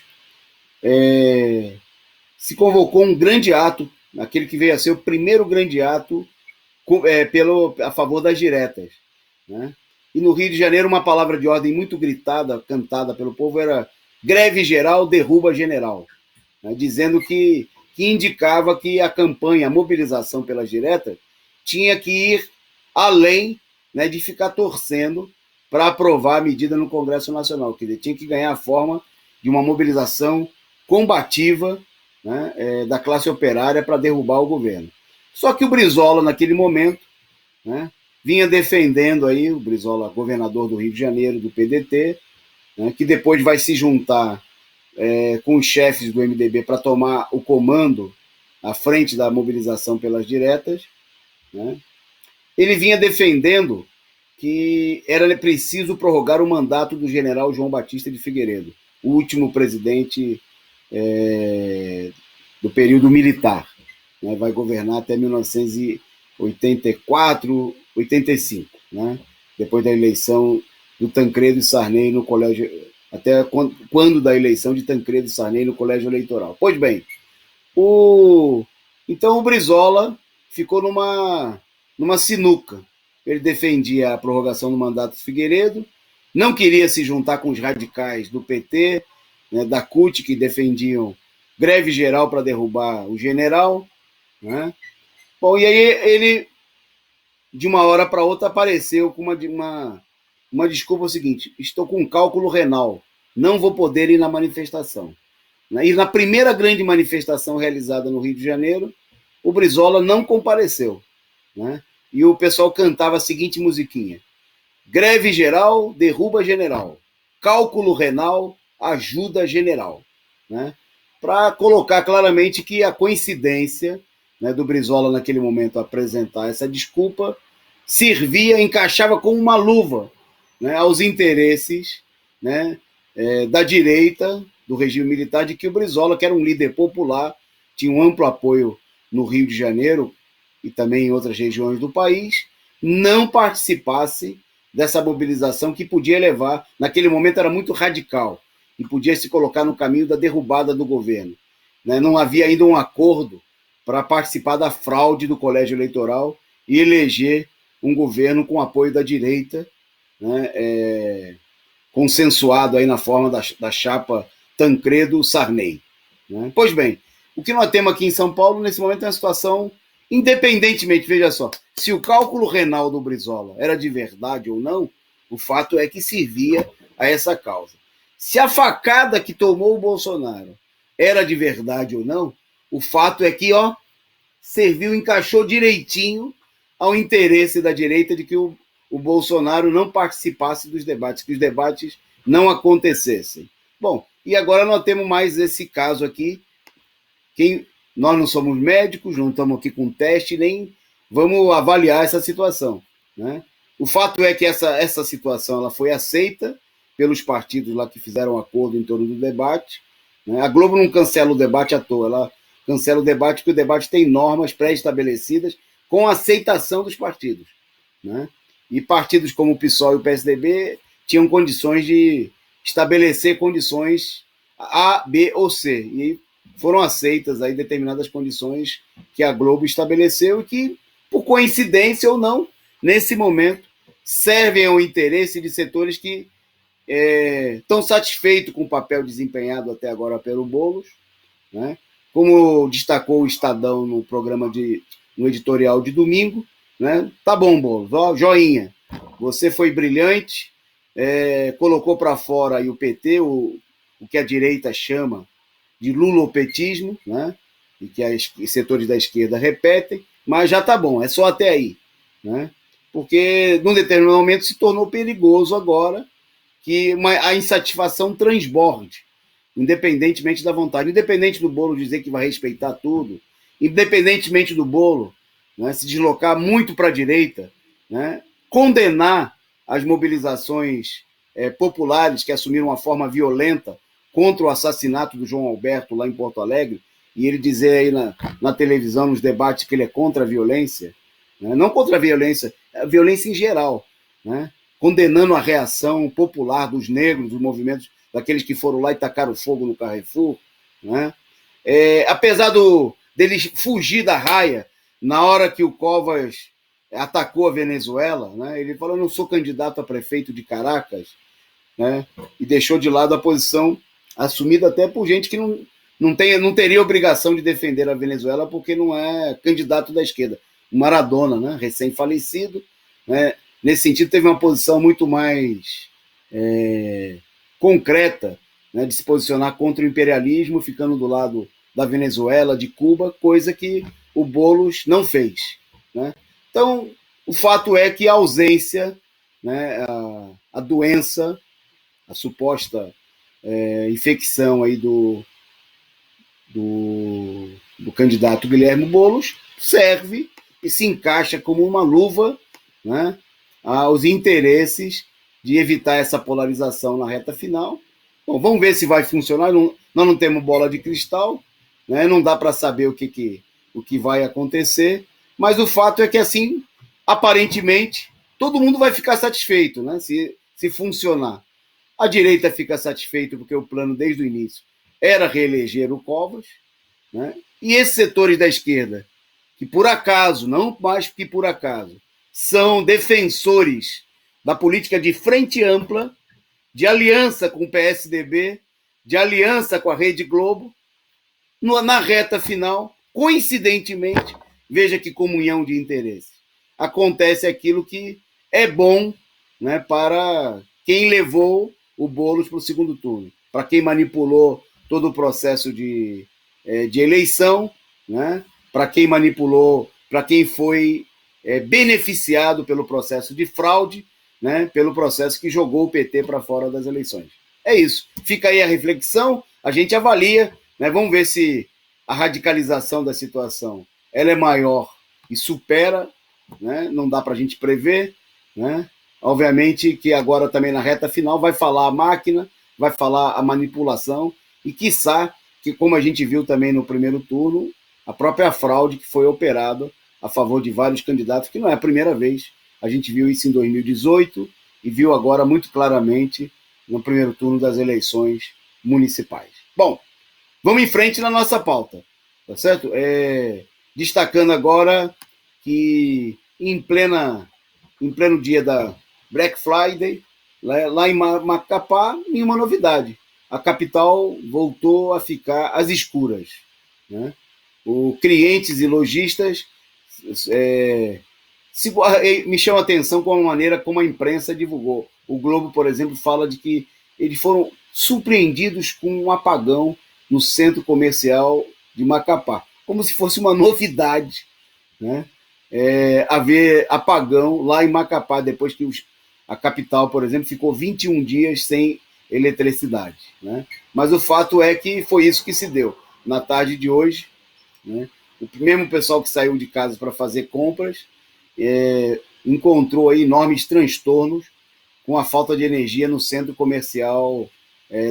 S1: se convocou um grande ato, aquele que veio a ser o primeiro grande ato a favor das diretas. Né? E no Rio de Janeiro, uma palavra de ordem muito gritada, cantada pelo povo, era greve geral, derruba general, né? Dizendo que indicava que a campanha, a mobilização pelas diretas, tinha que ir além, né, de ficar torcendo para aprovar a medida no Congresso Nacional, quer dizer, tinha que ganhar a forma de uma mobilização combativa, né, da classe operária para derrubar o governo. Só que o Brizola, naquele momento, né, vinha defendendo aí, o Brizola, governador do Rio de Janeiro, do PDT, né, que depois vai se juntar com os chefes do MDB para tomar o comando à frente da mobilização pelas diretas, né, ele vinha defendendo que era preciso prorrogar o mandato do general João Batista de Figueiredo, o último presidente do período militar, né, vai governar até 1984, 85, né, depois da eleição do Tancredo e Sarney no colégio, até quando da eleição de Tancredo e Sarney no colégio eleitoral. Pois bem, então o Brizola ficou numa sinuca. Ele defendia a prorrogação do mandato de Figueiredo, não queria se juntar com os radicais do PT, né, da CUT, que defendiam greve geral para derrubar o general, né? Bom, e aí ele, de uma hora para outra, apareceu com uma desculpa: o seguinte: estou com um cálculo renal, não vou poder ir na manifestação. E na primeira grande manifestação realizada no Rio de Janeiro, o Brizola não compareceu, né? E o pessoal cantava a seguinte musiquinha: greve geral derruba general, cálculo renal ajuda general, né? Para colocar claramente que a coincidência, né, do Brizola naquele momento apresentar essa desculpa servia, encaixava como uma luva, né, aos interesses, né, da direita do regime militar, de que o Brizola, que era um líder popular, tinha um amplo apoio no Rio de Janeiro e também em outras regiões do país, não participasse dessa mobilização que podia levar, naquele momento era muito radical, e podia se colocar no caminho da derrubada do governo, né? Não havia ainda um acordo para participar da fraude do colégio eleitoral e eleger um governo com apoio da direita, né, consensuado aí na forma da chapa Tancredo-Sarney, né? Pois bem, o que nós temos aqui em São Paulo, nesse momento, é uma situação, independentemente, veja só, se o cálculo renal do Brizola era de verdade ou não, o fato é que servia a essa causa. Se a facada que tomou o Bolsonaro era de verdade ou não, o fato é que, serviu, encaixou direitinho ao interesse da direita de que o Bolsonaro não participasse dos debates, que os debates não acontecessem. Bom, e agora nós temos mais esse caso aqui. Nós não somos médicos, não estamos aqui com teste, nem vamos avaliar essa situação, né? O fato é que essa situação ela foi aceita pelos partidos lá que fizeram acordo em torno do debate, né? A Globo não cancela o debate à toa, ela cancela o debate porque o debate tem normas pré-estabelecidas com aceitação dos partidos, né? E partidos como o PSOL e o PSDB tinham condições de estabelecer condições A, B ou C, e foram aceitas aí determinadas condições que a Globo estabeleceu e que, por coincidência ou não, nesse momento, servem ao interesse de setores que estão satisfeitos com o papel desempenhado até agora pelo Boulos, né? Como destacou o Estadão no programa no editorial de domingo, né? Tá bom, Boulos, joinha, você foi brilhante, colocou para fora aí o PT, o que a direita chama de lulopetismo, né? E que os setores da esquerda repetem, mas já tá bom, é só até aí, né? Porque num determinado momento se tornou perigoso agora que a insatisfação transborde, independentemente da vontade, independente do Boulos dizer que vai respeitar tudo, independentemente do Boulos, né, se deslocar muito para a direita, né, condenar as mobilizações populares que assumiram uma forma violenta contra o assassinato do João Alberto lá em Porto Alegre, e ele dizer aí na televisão, nos debates, que ele é contra a violência, né, não contra a violência em geral, né, condenando a reação popular dos negros, dos movimentos, daqueles que foram lá e tacaram fogo no Carrefour, né? Apesar dele fugir da raia na hora que o Covas atacou a Venezuela, né? Ele falou: não sou candidato a prefeito de Caracas, né? E deixou de lado a posição assumida até por gente que não teria obrigação de defender a Venezuela porque não é candidato da esquerda. O Maradona, né? Recém-falecido, né? Nesse sentido, teve uma posição muito mais concreta, né, de se posicionar contra o imperialismo, ficando do lado da Venezuela, de Cuba, coisa que o Boulos não fez, né? Então, o fato é que a ausência, né, a doença a suposta infecção aí do candidato Guilherme Boulos, serve e se encaixa como uma luva, né, aos interesses de evitar essa polarização na reta final. Bom, vamos ver se vai funcionar. Nós não temos bola de cristal, né, não dá para saber o que vai acontecer, mas o fato é que, assim, aparentemente, todo mundo vai ficar satisfeito, né, se funcionar. A direita fica satisfeita porque o plano, desde o início, era reeleger o Covas, né? E esses setores da esquerda, que por acaso, não mais que por acaso, são defensores da política de frente ampla, de aliança com o PSDB, de aliança com a Rede Globo, na reta final, coincidentemente, veja que comunhão de interesse, acontece aquilo que é bom, né, para quem levou o Boulos para o segundo turno, para quem manipulou todo o processo de eleição, né, para quem manipulou, para quem foi beneficiado pelo processo de fraude, né, pelo processo que jogou o PT para fora das eleições. É isso. Fica aí a reflexão, a gente avalia, né, vamos ver se a radicalização da situação ela é maior e supera, né, não dá para a gente prever, né? Obviamente que agora também na reta final vai falar a máquina, vai falar a manipulação e, quiçá, que como a gente viu também no primeiro turno, a própria fraude que foi operada a favor de vários candidatos, que não é a primeira vez. A gente viu isso em 2018 e viu agora muito claramente no primeiro turno das eleições municipais. Bom, vamos em frente na nossa pauta, tá certo? Destacando agora que em pleno dia da Black Friday, lá em Macapá, nenhuma novidade. A capital voltou a ficar às escuras, né? Clientes e lojistas me chama a atenção com a maneira como a imprensa divulgou. O Globo, por exemplo, fala de que eles foram surpreendidos com um apagão no centro comercial de Macapá, como se fosse uma novidade, né? Haver apagão lá em Macapá, depois que a capital, por exemplo, ficou 21 dias sem eletricidade, né? Mas o fato é que foi isso que se deu. Na tarde de hoje, né, o mesmo pessoal que saiu de casa para fazer compras encontrou aí enormes transtornos com a falta de energia no centro comercial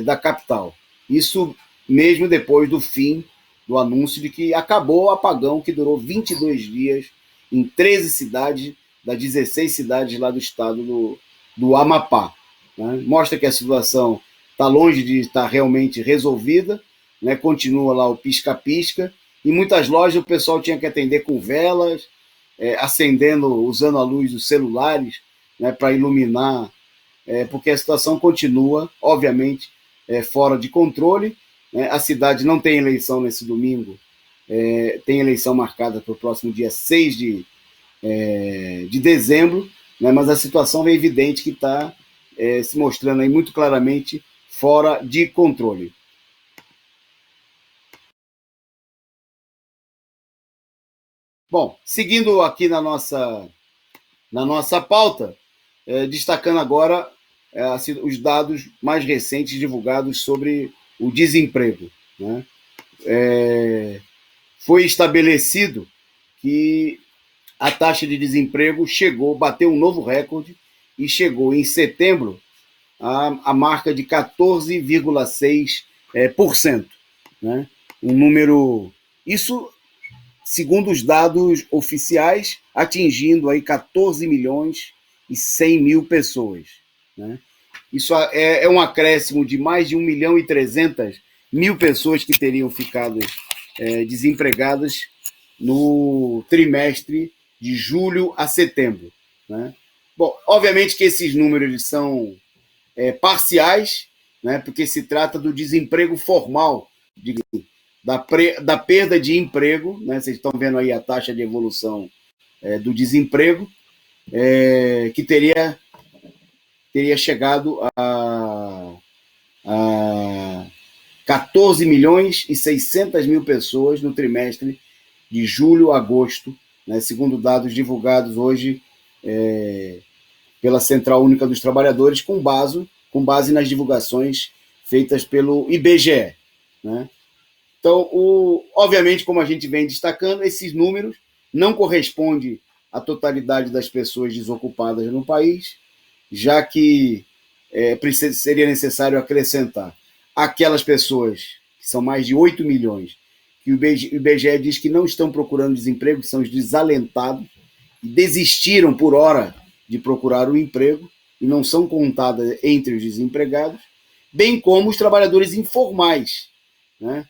S1: da capital. Isso mesmo depois do fim do anúncio de que acabou o apagão, que durou 22 dias em 13 cidades, das 16 cidades lá do estado do Amapá, né? Mostra que a situação está longe de estar realmente resolvida, né? Continua lá o pisca-pisca. Em muitas lojas o pessoal tinha que atender com velas, acendendo, usando a luz dos celulares, né, para iluminar, porque a situação continua, obviamente, fora de controle, né? A cidade não tem eleição nesse domingo, tem eleição marcada para o próximo dia 6 de dezembro, né? Mas a situação é evidente que está se mostrando aí muito claramente fora de controle. Bom, seguindo aqui na nossa pauta, destacando agora os dados mais recentes divulgados sobre o desemprego, né? Foi estabelecido que a taxa de desemprego bateu um novo recorde e chegou em setembro a marca de 14,6%, né? Um número, isso segundo os dados oficiais, atingindo aí 14 milhões e 100 mil pessoas, né? Isso é um acréscimo de mais de 1 milhão e 300 mil pessoas que teriam ficado desempregadas no trimestre de julho a setembro, né? Bom, obviamente que esses números são parciais, né, porque se trata do desemprego formal, da perda de emprego, né? Vocês estão vendo aí a taxa de evolução do desemprego, que teria chegado a 14 milhões e 600 mil pessoas no trimestre de julho a agosto, né, segundo dados divulgados hoje pela Central Única dos Trabalhadores, com com base nas divulgações feitas pelo IBGE, né? Então, obviamente, como a gente vem destacando, esses números não correspondem à totalidade das pessoas desocupadas no país, já que seria necessário acrescentar aquelas pessoas, que são mais de 8 milhões, que o IBGE diz que não estão procurando desemprego, que são os desalentados, e desistiram por hora de procurar um emprego, e não são contadas entre os desempregados, bem como os trabalhadores informais, né?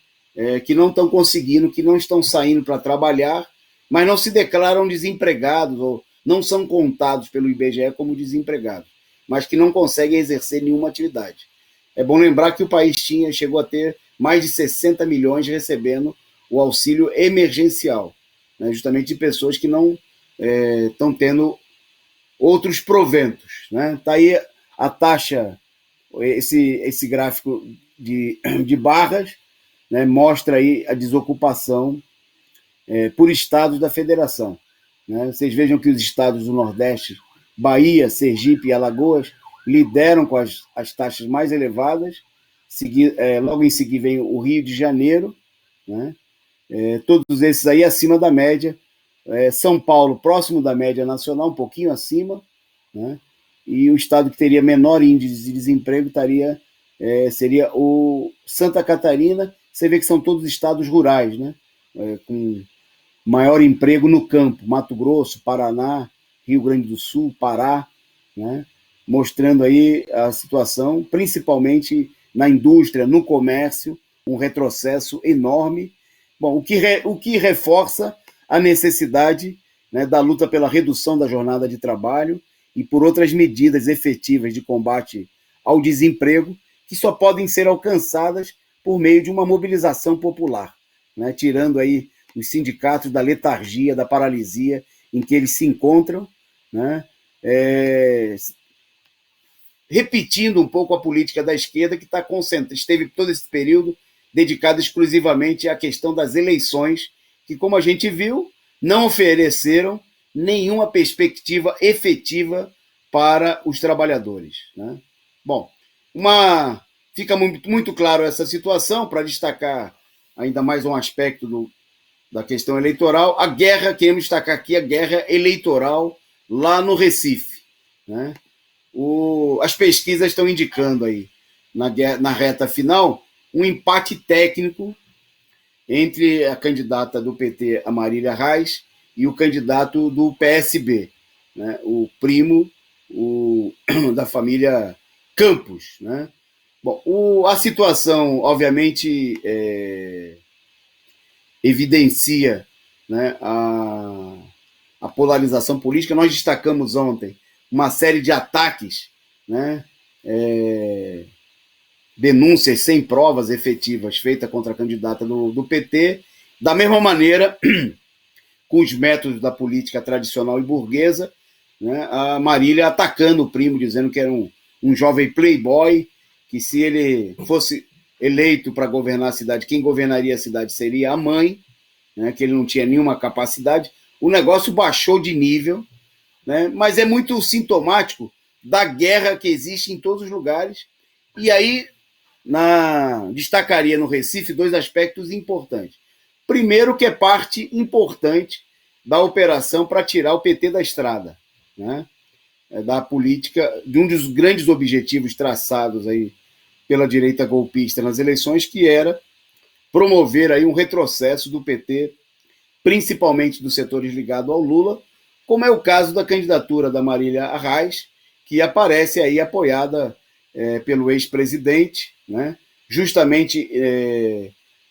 S1: Que não estão conseguindo, que não estão saindo para trabalhar, mas não se declaram desempregados ou não são contados pelo IBGE como desempregados, mas que não conseguem exercer nenhuma atividade. É bom lembrar que o país chegou a ter mais de 60 milhões recebendo o auxílio emergencial, né, justamente de pessoas que não estão tendo outros proventos. Né? Tá aí a taxa, esse gráfico de barras, né, mostra aí a desocupação por estados da federação. Né? Vocês vejam que os estados do Nordeste, Bahia, Sergipe e Alagoas, lideram com as taxas mais elevadas. Logo em seguida vem o Rio de Janeiro, né? Todos esses aí acima da média. São Paulo próximo da média nacional, um pouquinho acima, né? E o estado que teria menor índice de desemprego seria o Santa Catarina. Você vê que são todos estados rurais, né? Com maior emprego no campo, Mato Grosso, Paraná, Rio Grande do Sul, Pará, né? Mostrando aí a situação, principalmente na indústria, no comércio, um retrocesso enorme. Bom, o que reforça a necessidade, né, da luta pela redução da jornada de trabalho e por outras medidas efetivas de combate ao desemprego, que só podem ser alcançadas por meio de uma mobilização popular, né, tirando aí os sindicatos da letargia, da paralisia em que eles se encontram, né, repetindo um pouco a política da esquerda, que esteve todo esse período dedicado exclusivamente à questão das eleições, que, como a gente viu, não ofereceram nenhuma perspectiva efetiva para os trabalhadores. Né? Bom, fica muito claro essa situação. Para destacar ainda mais um aspecto da questão eleitoral, queremos destacar aqui a guerra eleitoral lá no Recife. Né? As pesquisas estão indicando aí, na reta final, um empate técnico entre a candidata do PT, a Marília Reis, e o candidato do PSB, né, o primo da família Campos. Né? Bom, a situação, obviamente, evidencia, né, a polarização política. Nós destacamos ontem uma série de ataques, né, denúncias sem provas efetivas feitas contra a candidata do PT, da mesma maneira, com os métodos da política tradicional e burguesa, né, a Marília atacando o primo, dizendo que era um jovem playboy, que se ele fosse eleito para governar a cidade, quem governaria a cidade seria a mãe, né, que ele não tinha nenhuma capacidade. O negócio baixou de nível, né, mas é muito sintomático da guerra que existe em todos os lugares. E aí destacaria no Recife 2 aspectos importantes. Primeiro, que é parte importante da operação para tirar o PT da estrada, né? Da política, de um dos grandes objetivos traçados aí pela direita golpista nas eleições, que era promover aí um retrocesso do PT, principalmente dos setores ligados ao Lula, como é o caso da candidatura da Marília Reis, que aparece aí apoiada pelo ex-presidente, né, justamente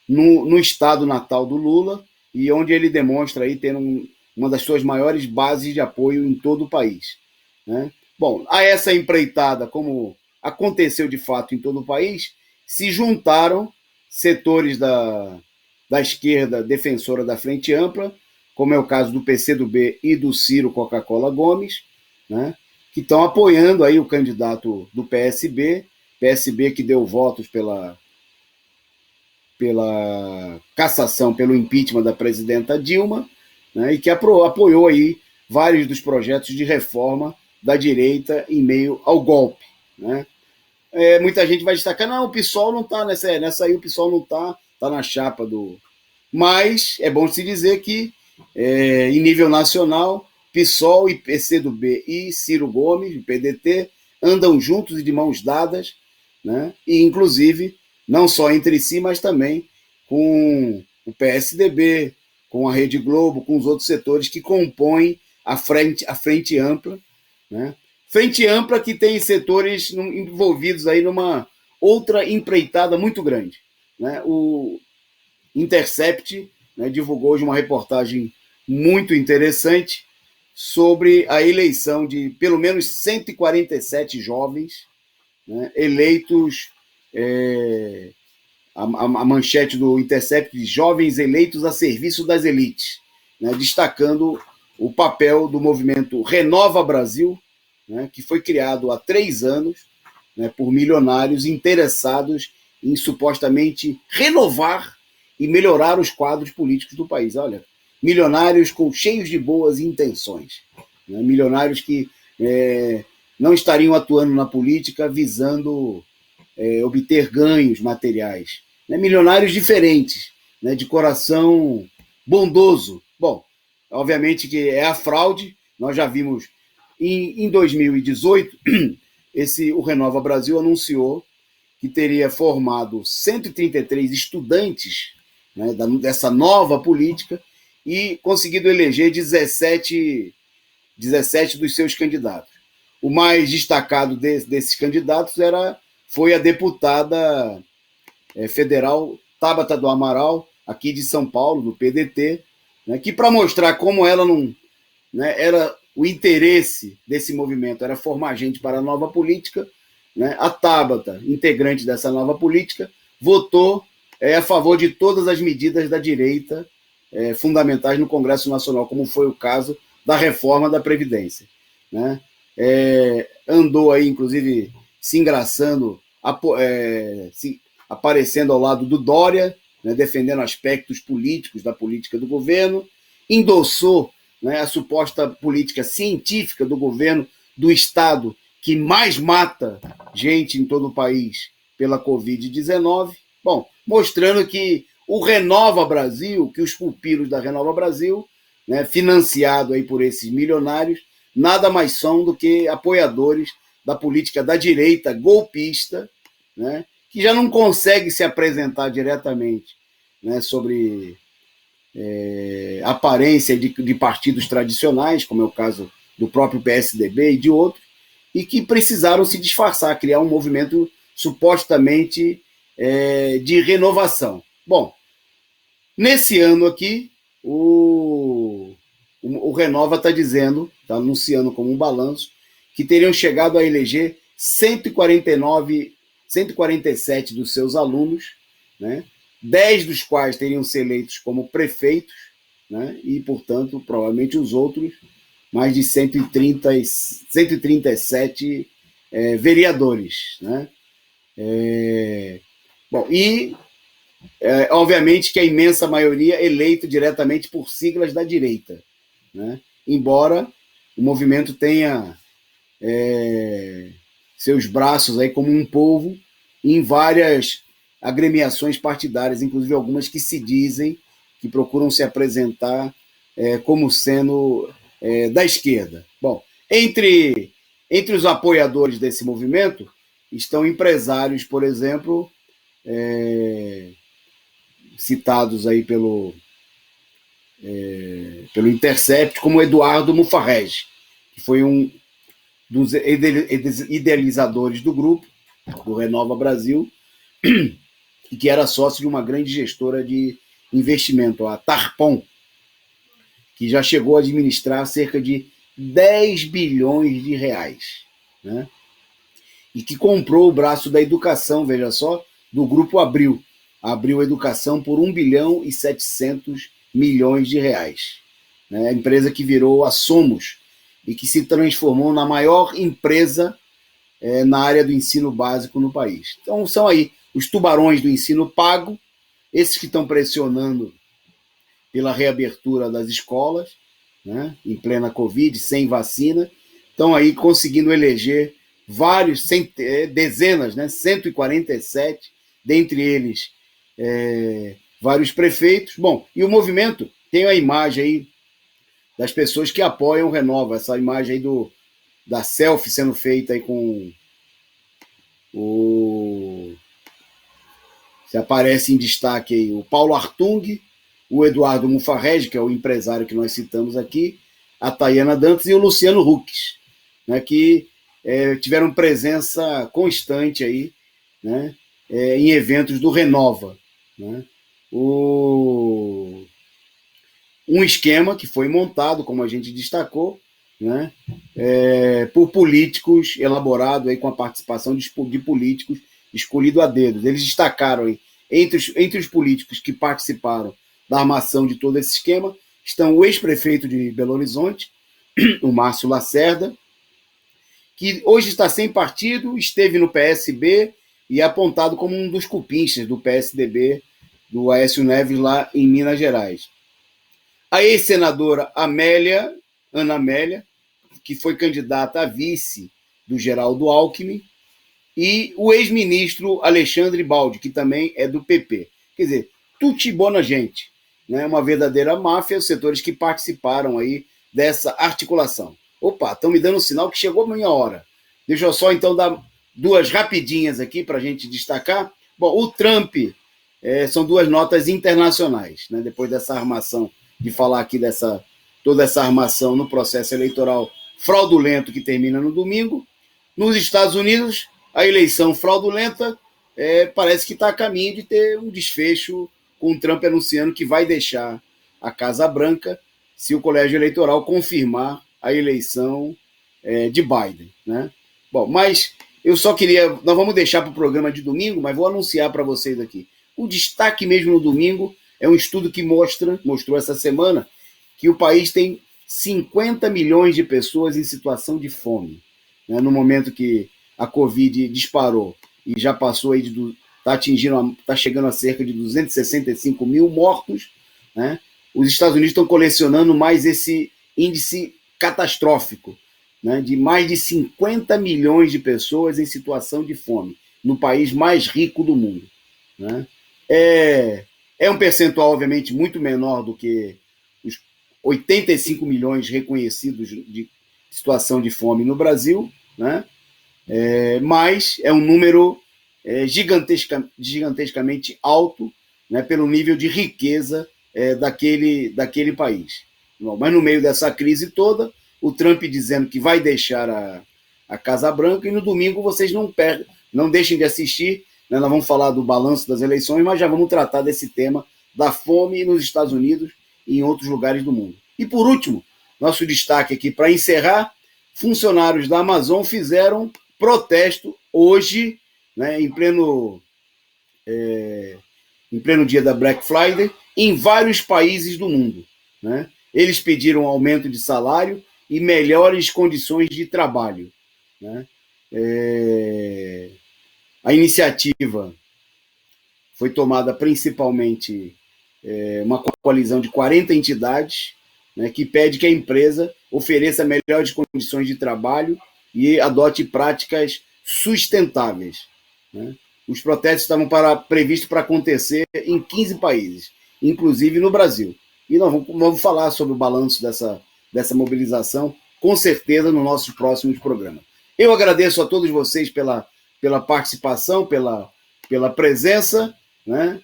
S1: no estado natal do Lula, e onde ele demonstra aí ter uma das suas maiores bases de apoio em todo o país. Né? Bom, a essa empreitada, como aconteceu de fato em todo o país, se juntaram setores da esquerda defensora da Frente Ampla, como é o caso do PCdoB e do Ciro Coca-Cola Gomes, né, que estão apoiando aí o candidato do PSB que deu votos pela cassação, pelo impeachment da presidenta Dilma, né, e que apoiou aí vários dos projetos de reforma da direita em meio ao golpe. Né? muita gente vai destacar, não, o PSOL não está nessa aí, o PSOL não está na chapa do... Mas é bom se dizer que, em nível nacional, PSOL e PCdoB e Ciro Gomes, o PDT, andam juntos e de mãos dadas, né? E, inclusive, não só entre si, mas também com o PSDB, com a Rede Globo, com os outros setores que compõem a frente ampla, né? Frente ampla que tem setores envolvidos aí numa outra empreitada muito grande, né? O Intercept, né, divulgou hoje uma reportagem muito interessante sobre a eleição de pelo menos 147 jovens, né, eleitos, a manchete do Intercept de jovens eleitos a serviço das elites, né, destacando o papel do movimento Renova Brasil, né, que foi criado há 3 anos, né, por milionários interessados em supostamente renovar e melhorar os quadros políticos do país. Olha, milionários cheios de boas intenções, né, milionários que não estariam atuando na política visando obter ganhos materiais, né, milionários diferentes, né, de coração bondoso. Bom, obviamente que é a fraude, nós já vimos em 2018, o Renova Brasil anunciou que teria formado 133 estudantes, né, dessa nova política e conseguido eleger 17 dos seus candidatos. O mais destacado desses candidatos foi a deputada federal Tabata do Amaral, aqui de São Paulo, do PDT, né, que, para mostrar como ela não... Né, era o interesse desse movimento era formar gente para a nova política, né, a Tabata, integrante dessa nova política, votou a favor de todas as medidas da direita fundamentais no Congresso Nacional, como foi o caso da reforma da Previdência, né? Andou aí, inclusive, se engraçando, aparecendo ao lado do Dória, né, defendendo aspectos políticos da política do governo, endossou, né, a suposta política científica do governo do Estado que mais mata gente em todo o país pela Covid-19, bom, mostrando que o Renova Brasil, que os pupilos da Renova Brasil, né, financiado aí por esses milionários, nada mais são do que apoiadores da política da direita golpista, né, que já não consegue se apresentar diretamente, né, sobre aparência de partidos tradicionais, como é o caso do próprio PSDB e de outros, e que precisaram se disfarçar, criar um movimento supostamente de renovação. Bom, nesse ano aqui, o Renova está dizendo, está anunciando como um balanço, que teriam chegado a eleger 147 dos seus alunos, né? 10 dos quais teriam sido eleitos como prefeitos, né? E, portanto, provavelmente os outros, mais de 137 vereadores, né? Bom, e, obviamente, que a imensa maioria eleito diretamente por siglas da direita, né? Embora o movimento tenha seus braços aí como um polvo em várias agremiações partidárias, inclusive algumas que se dizem, que procuram se apresentar como sendo da esquerda. Bom, entre os apoiadores desse movimento estão empresários, por exemplo, citados aí pelo Intercept, como Eduardo Mufarrege, que foi um dos idealizadores do grupo, do Renova Brasil, e que era sócio de uma grande gestora de investimento, a Tarpon, que já chegou a administrar cerca de 10 bilhões de reais, né? E que comprou o braço da educação, veja só, do Grupo Abril. Abril Educação por 1 bilhão e 700 milhões de reais. Né? A empresa que virou a Somos e que se transformou na maior empresa na área do ensino básico no país. Então são aí os tubarões do ensino pago, esses que estão pressionando pela reabertura das escolas, né, em plena Covid, sem vacina, estão aí conseguindo eleger vários, dezenas, né, 147, dentre eles vários prefeitos. Bom, e o movimento tem a imagem aí das pessoas que apoiam o Renova, essa imagem aí da selfie sendo feita aí com se aparece em destaque aí o Paulo Artung, o Eduardo Mufarrege, que é o empresário que nós citamos aqui, a Tayana Dantas e o Luciano Huck, né, que tiveram presença constante aí, né, em eventos do Renova. Né. Um esquema que foi montado, como a gente destacou, né, por políticos, elaborado aí com a participação de políticos escolhido a dedo. Eles destacaram aí, entre os políticos que participaram da armação de todo esse esquema, estão o ex-prefeito de Belo Horizonte, o Márcio Lacerda, que hoje está sem partido, esteve no PSB e é apontado como um dos cupinchas do PSDB, do Aécio Neves, lá em Minas Gerais. A ex-senadora Ana Amélia, que foi candidata a vice do Geraldo Alckmin, e o ex-ministro Alexandre Baldi, que também é do PP. Quer dizer, tutti bona gente, né? Uma verdadeira máfia, os setores que participaram aí dessa articulação. Opa, estão me dando um sinal que chegou a minha hora. Deixa eu só então dar duas rapidinhas aqui para a gente destacar. Bom, o Trump, são duas notas internacionais, né? Depois dessa armação, de falar aqui toda essa armação no processo eleitoral fraudulento que termina no domingo. Nos Estados Unidos, a eleição fraudulenta parece que está a caminho de ter um desfecho, com o Trump anunciando que vai deixar a Casa Branca se o colégio eleitoral confirmar a eleição de Biden. Né? Bom, mas eu só queria... Nós vamos deixar para o programa de domingo, mas vou anunciar para vocês aqui. O destaque mesmo no domingo é um estudo que mostrou essa semana que o país tem 50 milhões de pessoas em situação de fome. Né? No momento que a Covid disparou e já passou aí está chegando a cerca de 265 mil mortos, né? Os Estados Unidos estão colecionando mais esse índice catastrófico, né? De mais de 50 milhões de pessoas em situação de fome, no país mais rico do mundo. Né? É um percentual, obviamente, muito menor do que os 85 milhões reconhecidos de situação de fome no Brasil, né? Mas é um número gigantescamente alto, né, pelo nível de riqueza daquele país. Mas no meio dessa crise toda, o Trump dizendo que vai deixar a Casa Branca, e no domingo vocês não deixem de assistir, né, nós vamos falar do balanço das eleições, mas já vamos tratar desse tema da fome nos Estados Unidos e em outros lugares do mundo. E por último, nosso destaque aqui para encerrar, funcionários da Amazon fizeram protesto hoje, né, em pleno dia da Black Friday, em vários países do mundo. Né? Eles pediram aumento de salário e melhores condições de trabalho. Né? A iniciativa foi tomada principalmente uma coalizão de 40 entidades, né, que pede que a empresa ofereça melhores condições de trabalho e adote práticas sustentáveis. Né? Os protestos estavam previstos para acontecer em 15 países, inclusive no Brasil. E nós vamos falar sobre o balanço dessa mobilização, com certeza, nos nossos próximos programas. Eu agradeço a todos vocês pela participação, pela presença. Né?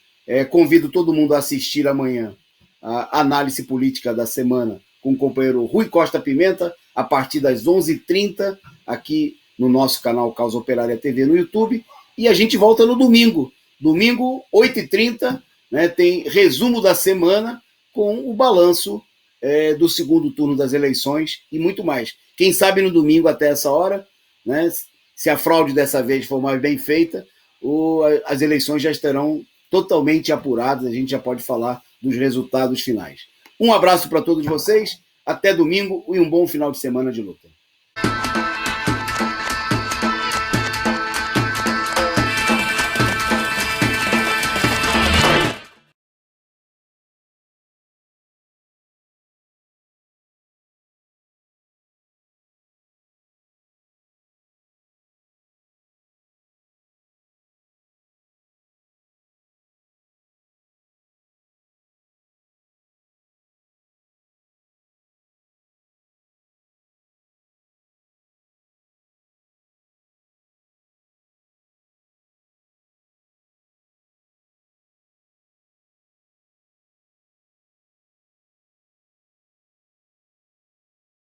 S1: Convido todo mundo a assistir amanhã a análise política da semana com o companheiro Rui Costa Pimenta, a partir das 11h30, aqui no nosso canal Causa Operária TV no YouTube. E a gente volta no domingo. Domingo, 8h30, né, tem resumo da semana com o balanço do segundo turno das eleições e muito mais. Quem sabe no domingo, até essa hora, né, se a fraude dessa vez for mais bem feita, as eleições já estarão totalmente apuradas, a gente já pode falar dos resultados finais. Um abraço para todos vocês, até domingo e um bom final de semana de luta.